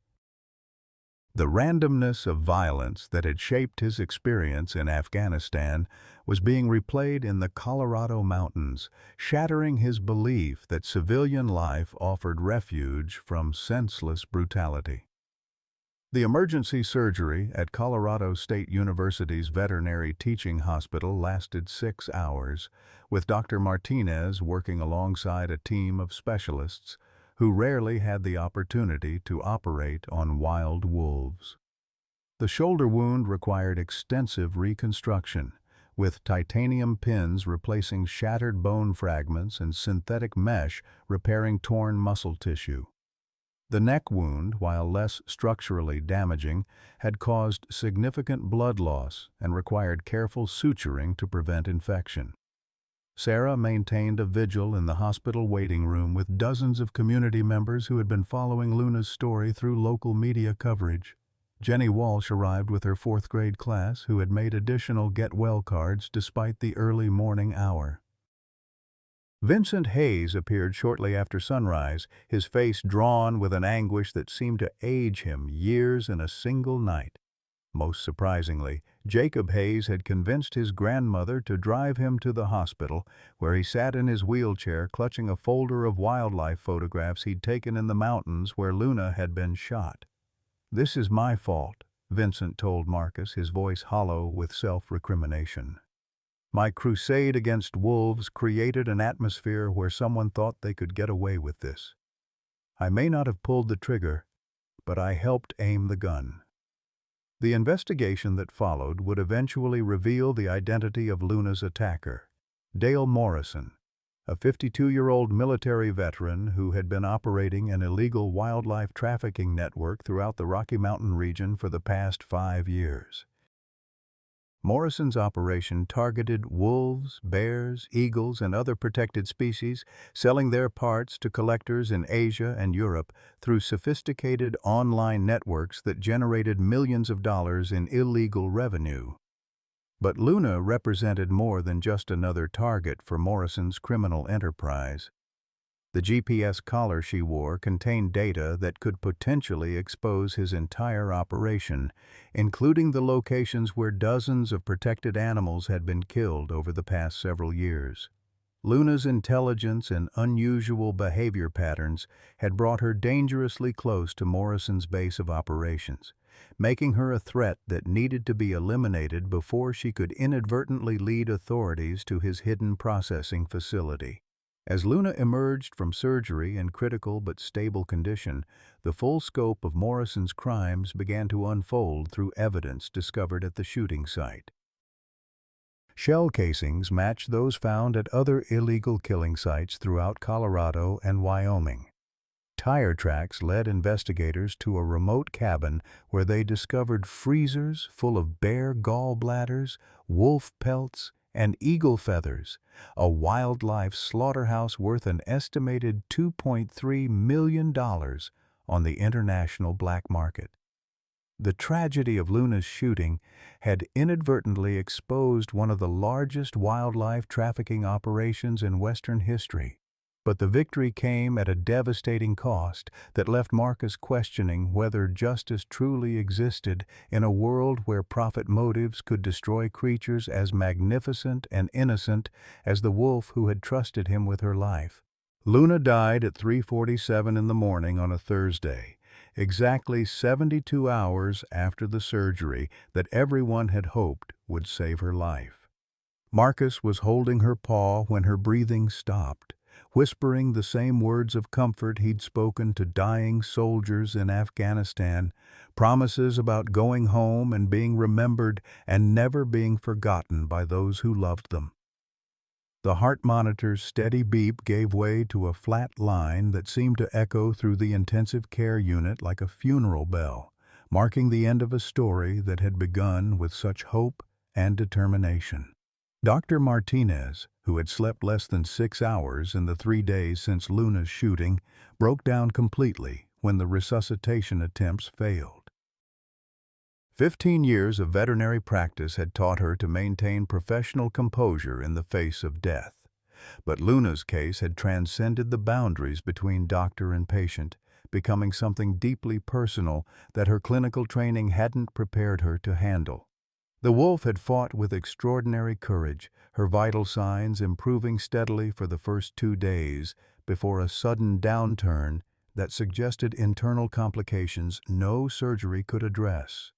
The randomness of violence that had shaped his experience in Afghanistan was being replayed in the Colorado mountains, shattering his belief that civilian life offered refuge from senseless brutality. The emergency surgery at Colorado State University's Veterinary Teaching Hospital lasted 6 hours, with Dr. Martinez working alongside a team of specialists who rarely had the opportunity to operate on wild wolves. The shoulder wound required extensive reconstruction, with titanium pins replacing shattered bone fragments and synthetic mesh repairing torn muscle tissue. The neck wound, while less structurally damaging, had caused significant blood loss and required careful suturing to prevent infection. Sarah maintained a vigil in the hospital waiting room with dozens of community members who had been following Luna's story through local media coverage. Jenny Walsh arrived with her 4th grade class, who had made additional get well cards despite the early morning hour. Vincent Hayes appeared shortly after sunrise, his face drawn with an anguish that seemed to age him years in a single night. Most surprisingly, Jacob Hayes had convinced his grandmother to drive him to the hospital, where he sat in his wheelchair clutching a folder of wildlife photographs he'd taken in the mountains where Luna had been shot. "This is my fault," Vincent told Marcus, his voice hollow with self-recrimination. "My crusade against wolves created an atmosphere where someone thought they could get away with this. I may not have pulled the trigger, but I helped aim the gun." The investigation that followed would eventually reveal the identity of Luna's attacker, Dale Morrison, a 52-year-old military veteran who had been operating an illegal wildlife trafficking network throughout the Rocky Mountain region for the past 5 years. Morrison's operation targeted wolves, bears, eagles, and other protected species, selling their parts to collectors in Asia and Europe through sophisticated online networks that generated millions of dollars in illegal revenue. But Luna represented more than just another target for Morrison's criminal enterprise. The GPS collar she wore contained data that could potentially expose his entire operation, including the locations where dozens of protected animals had been killed over the past several years. Luna's intelligence and unusual behavior patterns had brought her dangerously close to Morrison's base of operations, making her a threat that needed to be eliminated before she could inadvertently lead authorities to his hidden processing facility. As Luna emerged from surgery in critical but stable condition, the full scope of Morrison's crimes began to unfold through evidence discovered at the shooting site. Shell casings matched those found at other illegal killing sites throughout Colorado and Wyoming. Tire tracks led investigators to a remote cabin where they discovered freezers full of bear gallbladders, wolf pelts, and eagle feathers, a wildlife slaughterhouse worth an estimated $2.3 million on the international black market. The tragedy of Luna's shooting had inadvertently exposed one of the largest wildlife trafficking operations in Western history. But the victory came at a devastating cost that left Marcus questioning whether justice truly existed in a world where profit motives could destroy creatures as magnificent and innocent as the wolf who had trusted him with her life. Luna died at 3:47 in the morning on a Thursday, exactly 72 hours after the surgery that everyone had hoped would save her life. Marcus was holding her paw when her breathing stopped, whispering the same words of comfort he'd spoken to dying soldiers in Afghanistan, promises about going home and being remembered and never being forgotten by those who loved them. The heart monitor's steady beep gave way to a flat line that seemed to echo through the intensive care unit like a funeral bell, marking the end of a story that had begun with such hope and determination. Dr. Martinez, who had slept less than 6 hours in the 3 days since Luna's shooting, broke down completely when the resuscitation attempts failed. 15 years of veterinary practice had taught her to maintain professional composure in the face of death. But Luna's case had transcended the boundaries between doctor and patient, becoming something deeply personal that her clinical training hadn't prepared her to handle. The wolf had fought with extraordinary courage, her vital signs improving steadily for the first 2 days before a sudden downturn that suggested internal complications no surgery could address.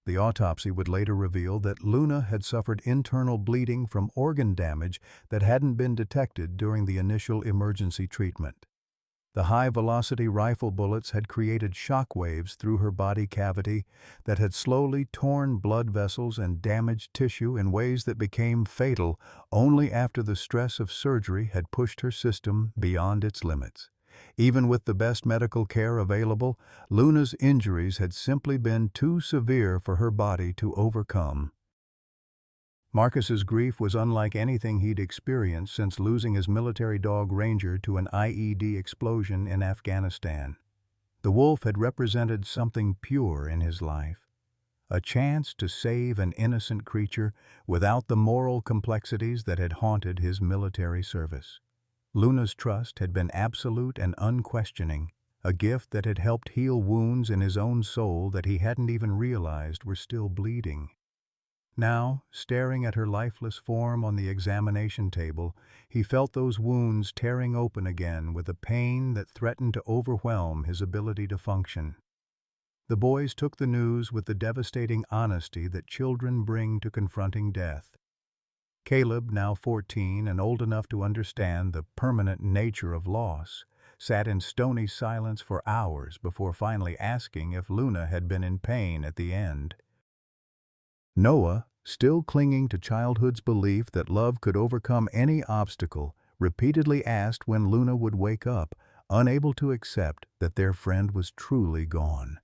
The autopsy would later reveal that Luna had suffered internal bleeding from organ damage that hadn't been detected during the initial emergency treatment. The high-velocity rifle bullets had created shock waves through her body cavity that had slowly torn blood vessels and damaged tissue in ways that became fatal only after the stress of surgery had pushed her system beyond its limits. Even with the best medical care available, Luna's injuries had simply been too severe for her body to overcome. Marcus's grief was unlike anything he'd experienced since losing his military dog Ranger to an IED explosion in Afghanistan. The wolf had represented something pure in his life, a chance to save an innocent creature without the moral complexities that had haunted his military service. Luna's trust had been absolute and unquestioning, a gift that had helped heal wounds in his own soul that he hadn't even realized were still bleeding. Now, staring at her lifeless form on the examination table, he felt those wounds tearing open again with a pain that threatened to overwhelm his ability to function. The boys took the news with the devastating honesty that children bring to confronting death. Caleb, now 14 and old enough to understand the permanent nature of loss, sat in stony silence for hours before finally asking if Luna had been in pain at the end. Noah, still clinging to childhood's belief that love could overcome any obstacle, repeatedly asked when Luna would wake up, unable to accept that their friend was truly gone.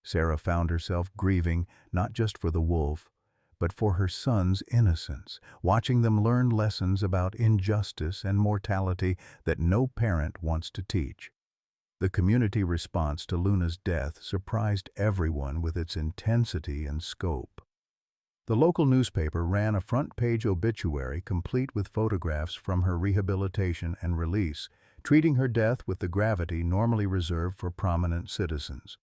Sarah found herself grieving not just for the wolf, but for her son's innocence, watching them learn lessons about injustice and mortality that no parent wants to teach. The community response to Luna's death surprised everyone with its intensity and scope. The local newspaper ran a front-page obituary complete with photographs from her rehabilitation and release, treating her death with the gravity normally reserved for prominent citizens.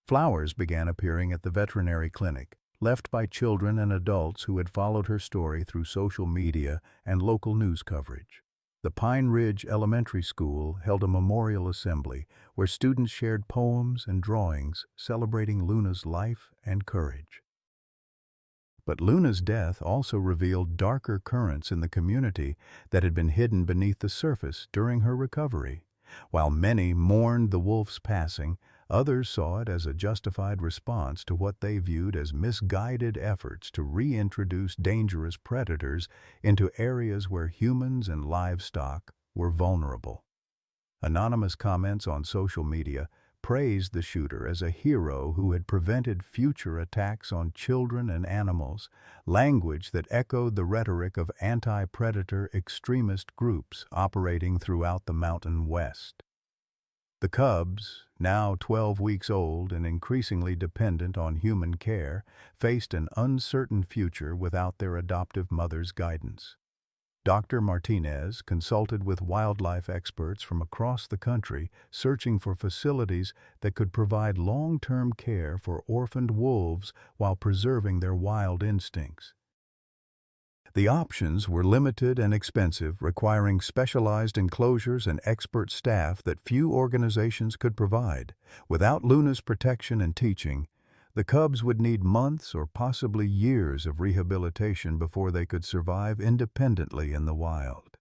Flowers began appearing at the veterinary clinic, left by children and adults who had followed her story through social media and local news coverage. The Pine Ridge Elementary School held a memorial assembly where students shared poems and drawings celebrating Luna's life and courage. But Luna's death also revealed darker currents in the community that had been hidden beneath the surface during her recovery. While many mourned the wolf's passing, others saw it as a justified response to what they viewed as misguided efforts to reintroduce dangerous predators into areas where humans and livestock were vulnerable. Anonymous comments on social media praised the shooter as a hero who had prevented future attacks on children and animals, language that echoed the rhetoric of anti-predator extremist groups operating throughout the Mountain West. The cubs, now 12 weeks old and increasingly dependent on human care, faced an uncertain future without their adoptive mother's guidance. Dr. Martinez consulted with wildlife experts from across the country, searching for facilities that could provide long-term care for orphaned wolves while preserving their wild instincts. The options were limited and expensive, requiring specialized enclosures and expert staff that few organizations could provide. Without Luna's protection and teaching, the cubs would need months or possibly years of rehabilitation before they could survive independently in the wild.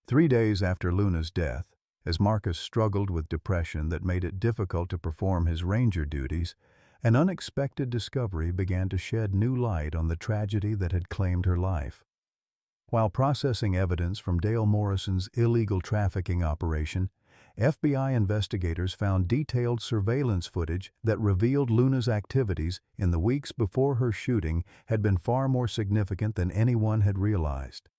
3 days after Luna's death, as Marcus struggled with depression that made it difficult to perform his ranger duties, an unexpected discovery began to shed new light on the tragedy that had claimed her life. While processing evidence from Dale Morrison's illegal trafficking operation, FBI investigators found detailed surveillance footage that revealed Luna's activities in the weeks before her shooting had been far more significant than anyone had realized.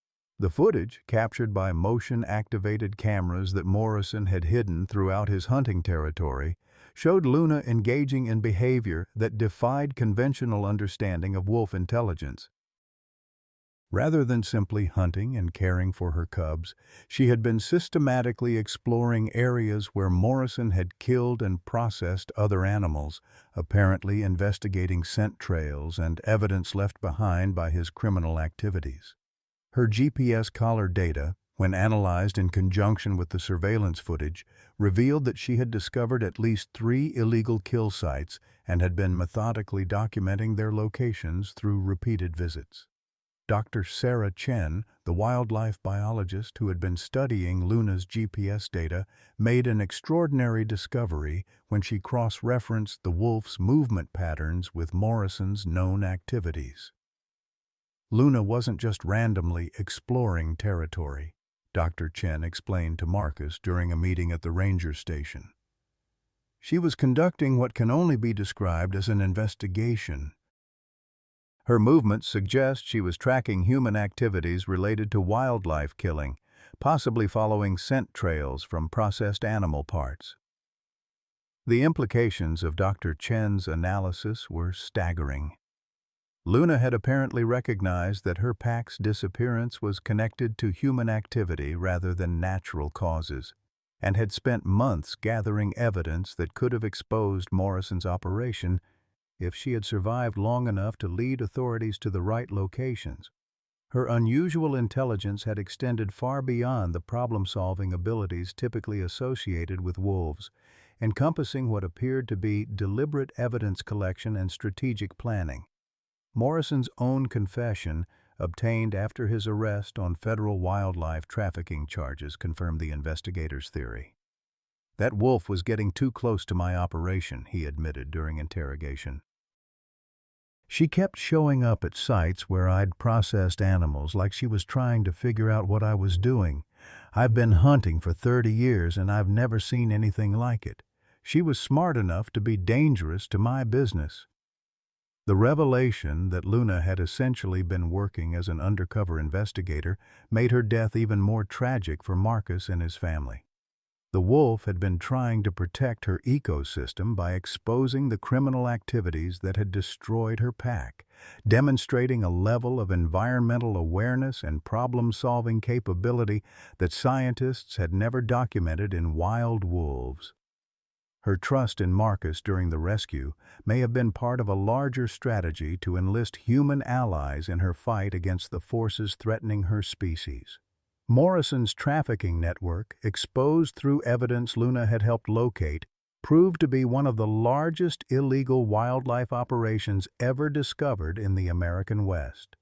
The footage, captured by motion-activated cameras that Morrison had hidden throughout his hunting territory, showed Luna engaging in behavior that defied conventional understanding of wolf intelligence. Rather than simply hunting and caring for her cubs, she had been systematically exploring areas where Morrison had killed and processed other animals, apparently investigating scent trails and evidence left behind by his criminal activities. Her GPS collar data, when analyzed in conjunction with the surveillance footage, revealed that she had discovered at least 3 illegal kill sites and had been methodically documenting their locations through repeated visits. Dr. Sarah Chen, the wildlife biologist who had been studying Luna's GPS data, made an extraordinary discovery when she cross-referenced the wolf's movement patterns with Morrison's known activities. Luna wasn't just randomly exploring territory, Dr. Chen explained to Marcus during a meeting at the ranger station. She was conducting what can only be described as an investigation. Her movements suggest she was tracking human activities related to wildlife killing, possibly following scent trails from processed animal parts. The implications of Dr. Chen's analysis were staggering. Luna had apparently recognized that her pack's disappearance was connected to human activity rather than natural causes, and had spent months gathering evidence that could have exposed Morrison's operation if she had survived long enough to lead authorities to the right locations. Her unusual intelligence had extended far beyond the problem-solving abilities typically associated with wolves, encompassing what appeared to be deliberate evidence collection and strategic planning. Morrison's own confession, obtained after his arrest on federal wildlife trafficking charges, confirmed the investigators' theory. "That wolf was getting too close to my operation," he admitted during interrogation. "She kept showing up at sites where I'd processed animals like she was trying to figure out what I was doing. I've been hunting for 30 years and I've never seen anything like it. She was smart enough to be dangerous to my business." The revelation that Luna had essentially been working as an undercover investigator made her death even more tragic for Marcus and his family. The wolf had been trying to protect her ecosystem by exposing the criminal activities that had destroyed her pack, demonstrating a level of environmental awareness and problem-solving capability that scientists had never documented in wild wolves. Her trust in Marcus during the rescue may have been part of a larger strategy to enlist human allies in her fight against the forces threatening her species. Morrison's trafficking network, exposed through evidence Luna had helped locate, proved to be one of the largest illegal wildlife operations ever discovered in the American West.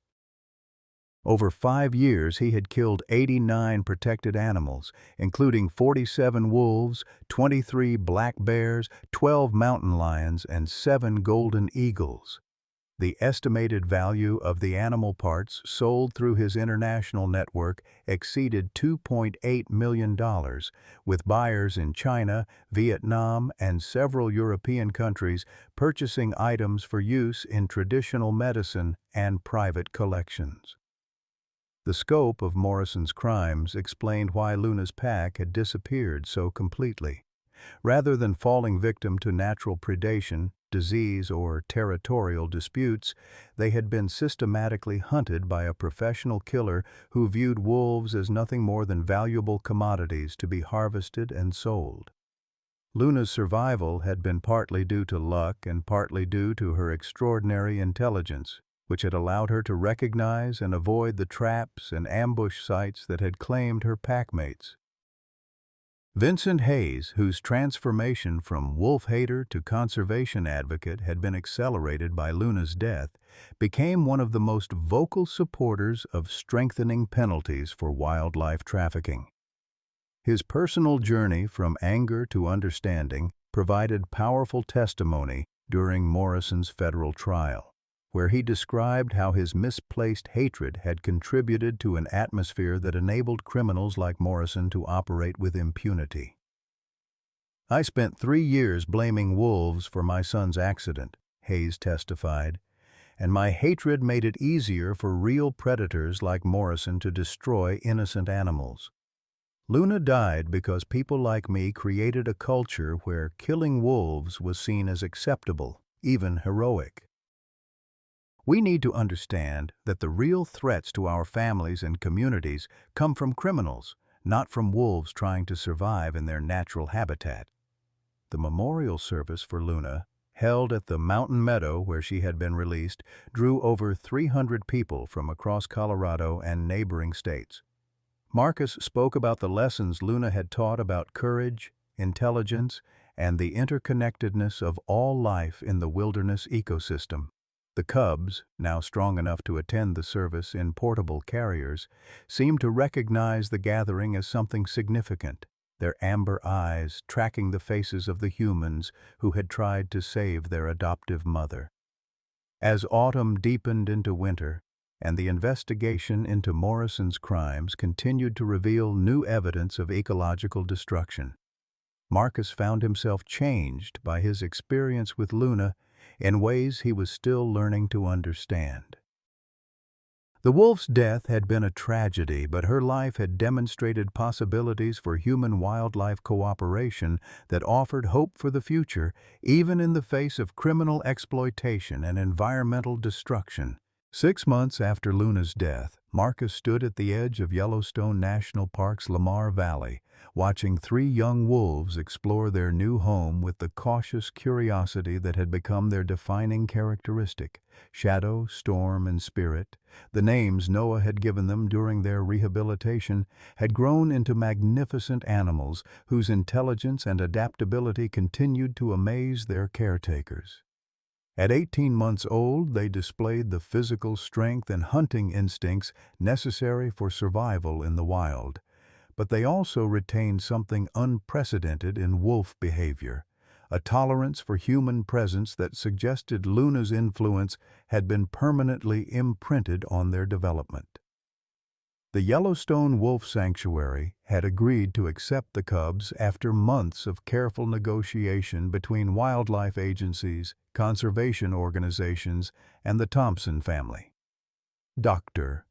Over 5 years, he had killed 89 protected animals, including 47 wolves, 23 black bears, 12 mountain lions, and 7 golden eagles. The estimated value of the animal parts sold through his international network exceeded $2.8 million, with buyers in China, Vietnam, and several European countries purchasing items for use in traditional medicine and private collections. The scope of Morrison's crimes explained why Luna's pack had disappeared so completely. Rather than falling victim to natural predation, disease, or territorial disputes, they had been systematically hunted by a professional killer who viewed wolves as nothing more than valuable commodities to be harvested and sold. Luna's survival had been partly due to luck and partly due to her extraordinary intelligence, which had allowed her to recognize and avoid the traps and ambush sites that had claimed her packmates. Vincent Hayes, whose transformation from wolf hater to conservation advocate had been accelerated by Luna's death, became one of the most vocal supporters of strengthening penalties for wildlife trafficking. His personal journey from anger to understanding provided powerful testimony during Morrison's federal trial, where he described how his misplaced hatred had contributed to an atmosphere that enabled criminals like Morrison to operate with impunity. "I spent 3 years blaming wolves for my son's accident," Hayes testified, and my hatred made it easier for real predators like Morrison to destroy innocent animals. Luna died because people like me created a culture where killing wolves was seen as acceptable, even heroic. We need to understand that the real threats to our families and communities come from criminals, not from wolves trying to survive in their natural habitat. The memorial service for Luna, held at the mountain meadow where she had been released, drew over 300 people from across Colorado and neighboring states. Marcus spoke about the lessons Luna had taught about courage, intelligence, and the interconnectedness of all life in the wilderness ecosystem. The cubs, now strong enough to attend the service in portable carriers, seemed to recognize the gathering as something significant, their amber eyes tracking the faces of the humans who had tried to save their adoptive mother. As autumn deepened into winter, and the investigation into Morrison's crimes continued to reveal new evidence of ecological destruction, Marcus found himself changed by his experience with Luna in ways he was still learning to understand. The wolf's death had been a tragedy, but her life had demonstrated possibilities for human-wildlife cooperation that offered hope for the future, even in the face of criminal exploitation and environmental destruction. 6 months after Luna's death, Marcus stood at the edge of Yellowstone National Park's Lamar Valley, watching 3 young wolves explore their new home with the cautious curiosity that had become their defining characteristic. Shadow, Storm, and Spirit, the names Noah had given them during their rehabilitation, had grown into magnificent animals whose intelligence and adaptability continued to amaze their caretakers. At 18 months old, they displayed the physical strength and hunting instincts necessary for survival in the wild. But they also retained something unprecedented in wolf behavior, a tolerance for human presence that suggested Luna's influence had been permanently imprinted on their development. The Yellowstone Wolf Sanctuary had agreed to accept the cubs after months of careful negotiation between wildlife agencies, conservation organizations, and the Thompson family. Dr.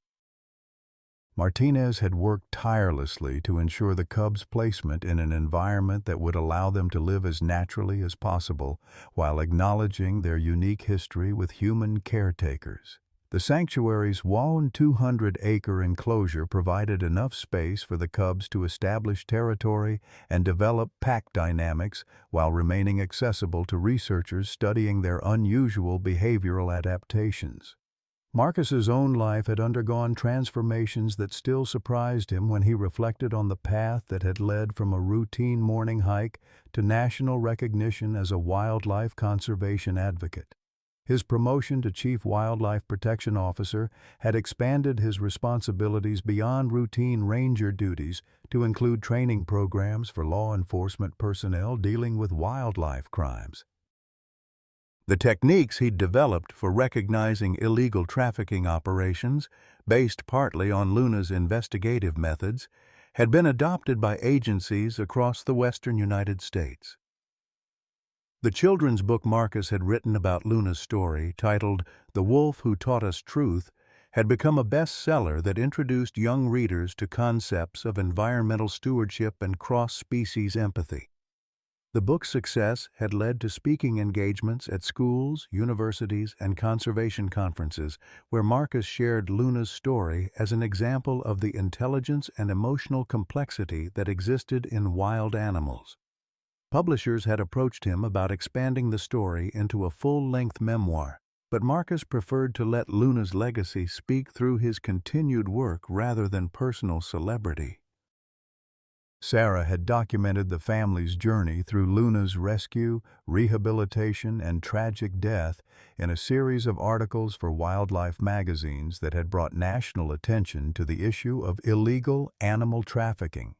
Martinez had worked tirelessly to ensure the cubs' placement in an environment that would allow them to live as naturally as possible while acknowledging their unique history with human caretakers. The sanctuary's 200-acre enclosure provided enough space for the cubs to establish territory and develop pack dynamics while remaining accessible to researchers studying their unusual behavioral adaptations. Marcus's own life had undergone transformations that still surprised him when he reflected on the path that had led from a routine morning hike to national recognition as a wildlife conservation advocate. His promotion to Chief Wildlife Protection Officer had expanded his responsibilities beyond routine ranger duties to include training programs for law enforcement personnel dealing with wildlife crimes. The techniques he'd developed for recognizing illegal trafficking operations, based partly on Luna's investigative methods, had been adopted by agencies across the western United States. The children's book Marcus had written about Luna's story, titled The Wolf Who Taught Us Truth, had become a bestseller that introduced young readers to concepts of environmental stewardship and cross-species empathy. The book's success had led to speaking engagements at schools, universities, and conservation conferences, where Marcus shared Luna's story as an example of the intelligence and emotional complexity that existed in wild animals. Publishers had approached him about expanding the story into a full-length memoir, but Marcus preferred to let Luna's legacy speak through his continued work rather than personal celebrity. Sarah had documented the family's journey through Luna's rescue, rehabilitation, and tragic death in a series of articles for wildlife magazines that had brought national attention to the issue of illegal animal trafficking.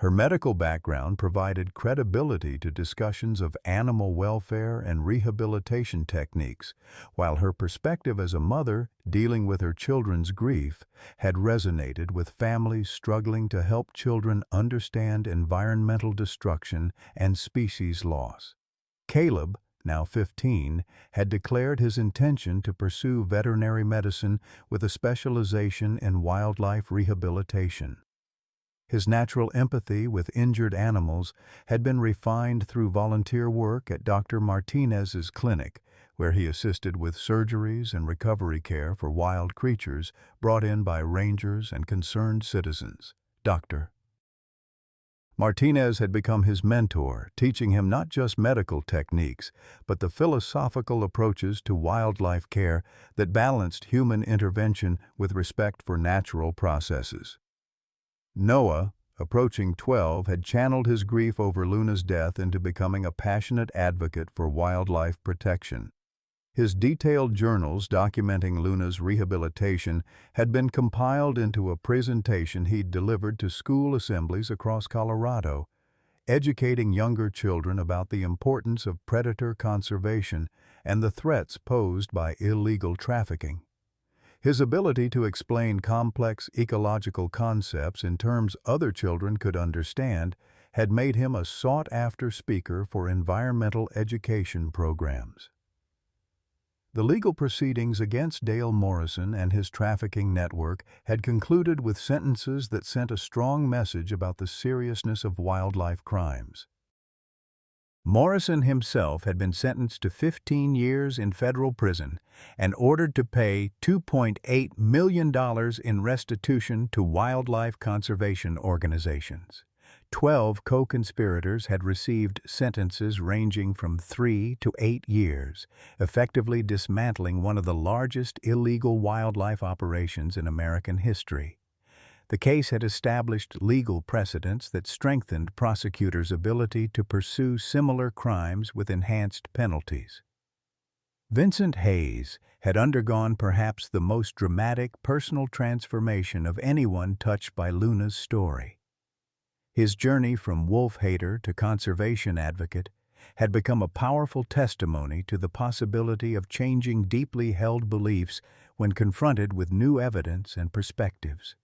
Her medical background provided credibility to discussions of animal welfare and rehabilitation techniques, while her perspective as a mother dealing with her children's grief had resonated with families struggling to help children understand environmental destruction and species loss. Caleb, now 15, had declared his intention to pursue veterinary medicine with a specialization in wildlife rehabilitation. His natural empathy with injured animals had been refined through volunteer work at Dr. Martinez's clinic, where he assisted with surgeries and recovery care for wild creatures brought in by rangers and concerned citizens. Dr. Martinez had become his mentor, teaching him not just medical techniques, but the philosophical approaches to wildlife care that balanced human intervention with respect for natural processes. Noah, approaching 12, had channeled his grief over Luna's death into becoming a passionate advocate for wildlife protection. His detailed journals documenting Luna's rehabilitation had been compiled into a presentation he'd delivered to school assemblies across Colorado, educating younger children about the importance of predator conservation and the threats posed by illegal trafficking. His ability to explain complex ecological concepts in terms other children could understand had made him a sought-after speaker for environmental education programs. The legal proceedings against Dale Morrison and his trafficking network had concluded with sentences that sent a strong message about the seriousness of wildlife crimes. Morrison himself had been sentenced to 15 years in federal prison and ordered to pay $2.8 million in restitution to wildlife conservation organizations. 12 co-conspirators had received sentences ranging from 3 to 8 years, effectively dismantling one of the largest illegal wildlife operations in American history. The case had established legal precedents that strengthened prosecutors' ability to pursue similar crimes with enhanced penalties. Vincent Hayes had undergone perhaps the most dramatic personal transformation of anyone touched by Luna's story. His journey from wolf hater to conservation advocate had become a powerful testimony to the possibility of changing deeply held beliefs when confronted with new evidence and perspectives.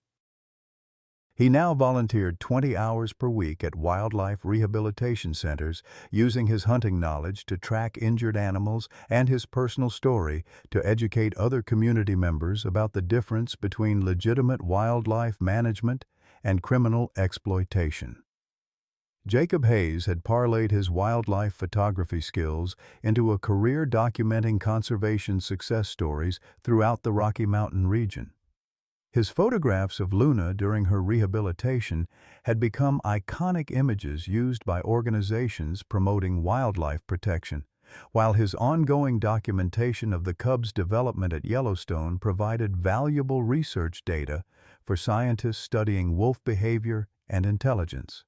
He now volunteered 20 hours per week at wildlife rehabilitation centers, using his hunting knowledge to track injured animals and his personal story to educate other community members about the difference between legitimate wildlife management and criminal exploitation. Jacob Hayes had parlayed his wildlife photography skills into a career documenting conservation success stories throughout the Rocky Mountain region. His photographs of Luna during her rehabilitation had become iconic images used by organizations promoting wildlife protection, while his ongoing documentation of the cub's development at Yellowstone provided valuable research data for scientists studying wolf behavior and intelligence.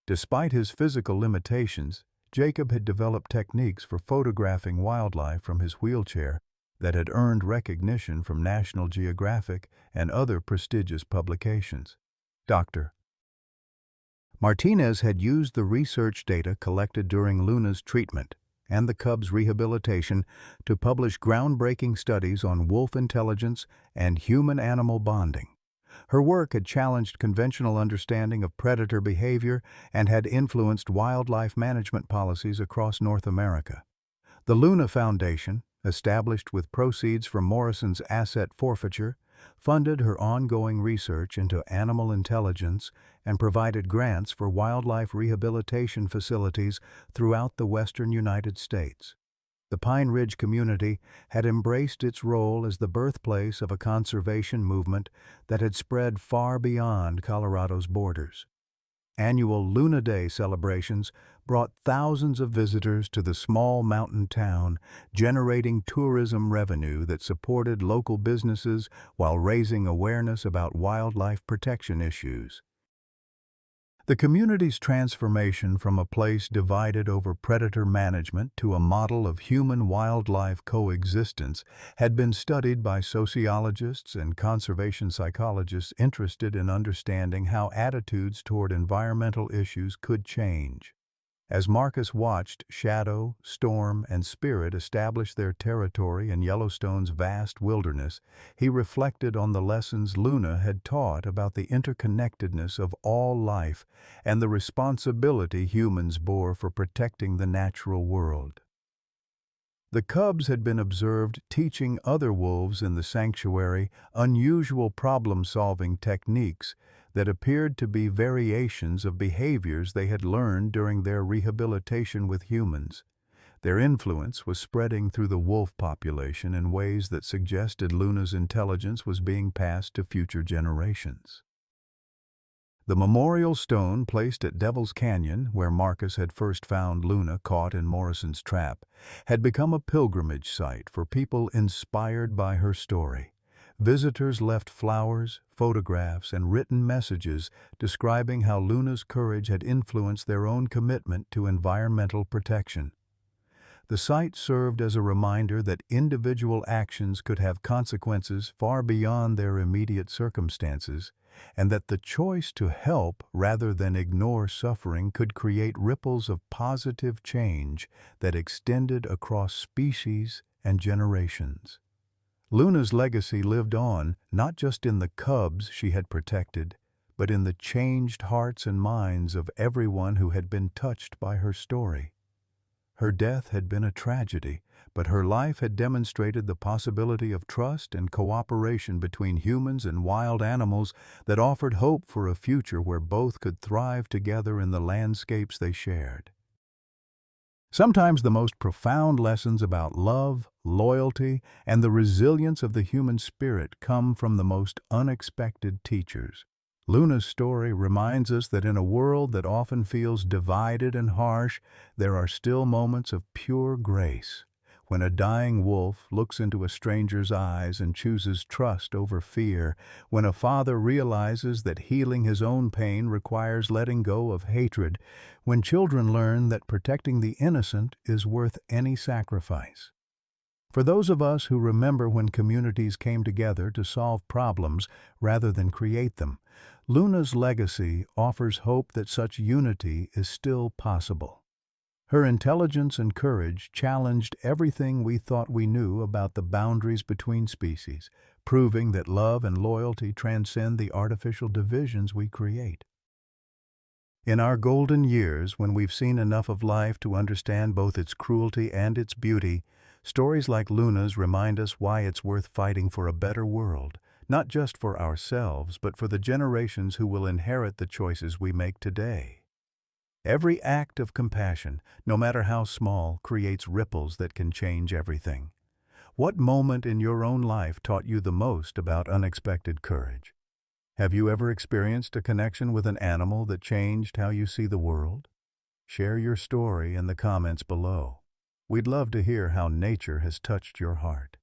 Despite his physical limitations, Jacob had developed techniques for photographing wildlife from his wheelchair that had earned recognition from National Geographic and other prestigious publications. Dr. Martinez had used the research data collected during Luna's treatment and the cub's rehabilitation to publish groundbreaking studies on wolf intelligence and human-animal bonding. Her work had challenged conventional understanding of predator behavior and had influenced wildlife management policies across North America. The Luna Foundation, established with proceeds from Morrison's asset forfeiture, funded her ongoing research into animal intelligence and provided grants for wildlife rehabilitation facilities throughout the western United States. The Pine Ridge community had embraced its role as the birthplace of a conservation movement that had spread far beyond Colorado's borders. Annual Luna Day celebrations brought thousands of visitors to the small mountain town, generating tourism revenue that supported local businesses while raising awareness about wildlife protection issues. The community's transformation from a place divided over predator management to a model of human-wildlife coexistence had been studied by sociologists and conservation psychologists interested in understanding how attitudes toward environmental issues could change. As Marcus watched Shadow, Storm, and Spirit establish their territory in Yellowstone's vast wilderness, he reflected on the lessons Luna had taught about the interconnectedness of all life and the responsibility humans bore for protecting the natural world. The cubs had been observed teaching other wolves in the sanctuary unusual problem-solving techniques that appeared to be variations of behaviors they had learned during their rehabilitation with humans. Their influence was spreading through the wolf population in ways that suggested Luna's intelligence was being passed to future generations. The memorial stone placed at Devil's Canyon, where Marcus had first found Luna caught in Morrison's trap, had become a pilgrimage site for people inspired by her story. Visitors left flowers, photographs, and written messages describing how Luna's courage had influenced their own commitment to environmental protection. The site served as a reminder that individual actions could have consequences far beyond their immediate circumstances, and that the choice to help rather than ignore suffering could create ripples of positive change that extended across species and generations. Luna's legacy lived on not just in the cubs she had protected, but in the changed hearts and minds of everyone who had been touched by her story. Her death had been a tragedy, but her life had demonstrated the possibility of trust and cooperation between humans and wild animals that offered hope for a future where both could thrive together in the landscapes they shared. Sometimes the most profound lessons about love, loyalty, and the resilience of the human spirit come from the most unexpected teachers. Luna's story reminds us that in a world that often feels divided and harsh, there are still moments of pure grace. When a dying wolf looks into a stranger's eyes and chooses trust over fear, when a father realizes that healing his own pain requires letting go of hatred, when children learn that protecting the innocent is worth any sacrifice. For those of us who remember when communities came together to solve problems rather than create them, Luna's legacy offers hope that such unity is still possible. Her intelligence and courage challenged everything we thought we knew about the boundaries between species, proving that love and loyalty transcend the artificial divisions we create. In our golden years, when we've seen enough of life to understand both its cruelty and its beauty, stories like Luna's remind us why it's worth fighting for a better world, not just for ourselves, but for the generations who will inherit the choices we make today. Every act of compassion, no matter how small, creates ripples that can change everything. What moment in your own life taught you the most about unexpected courage? Have you ever experienced a connection with an animal that changed how you see the world? Share your story in the comments below. We'd love to hear how nature has touched your heart.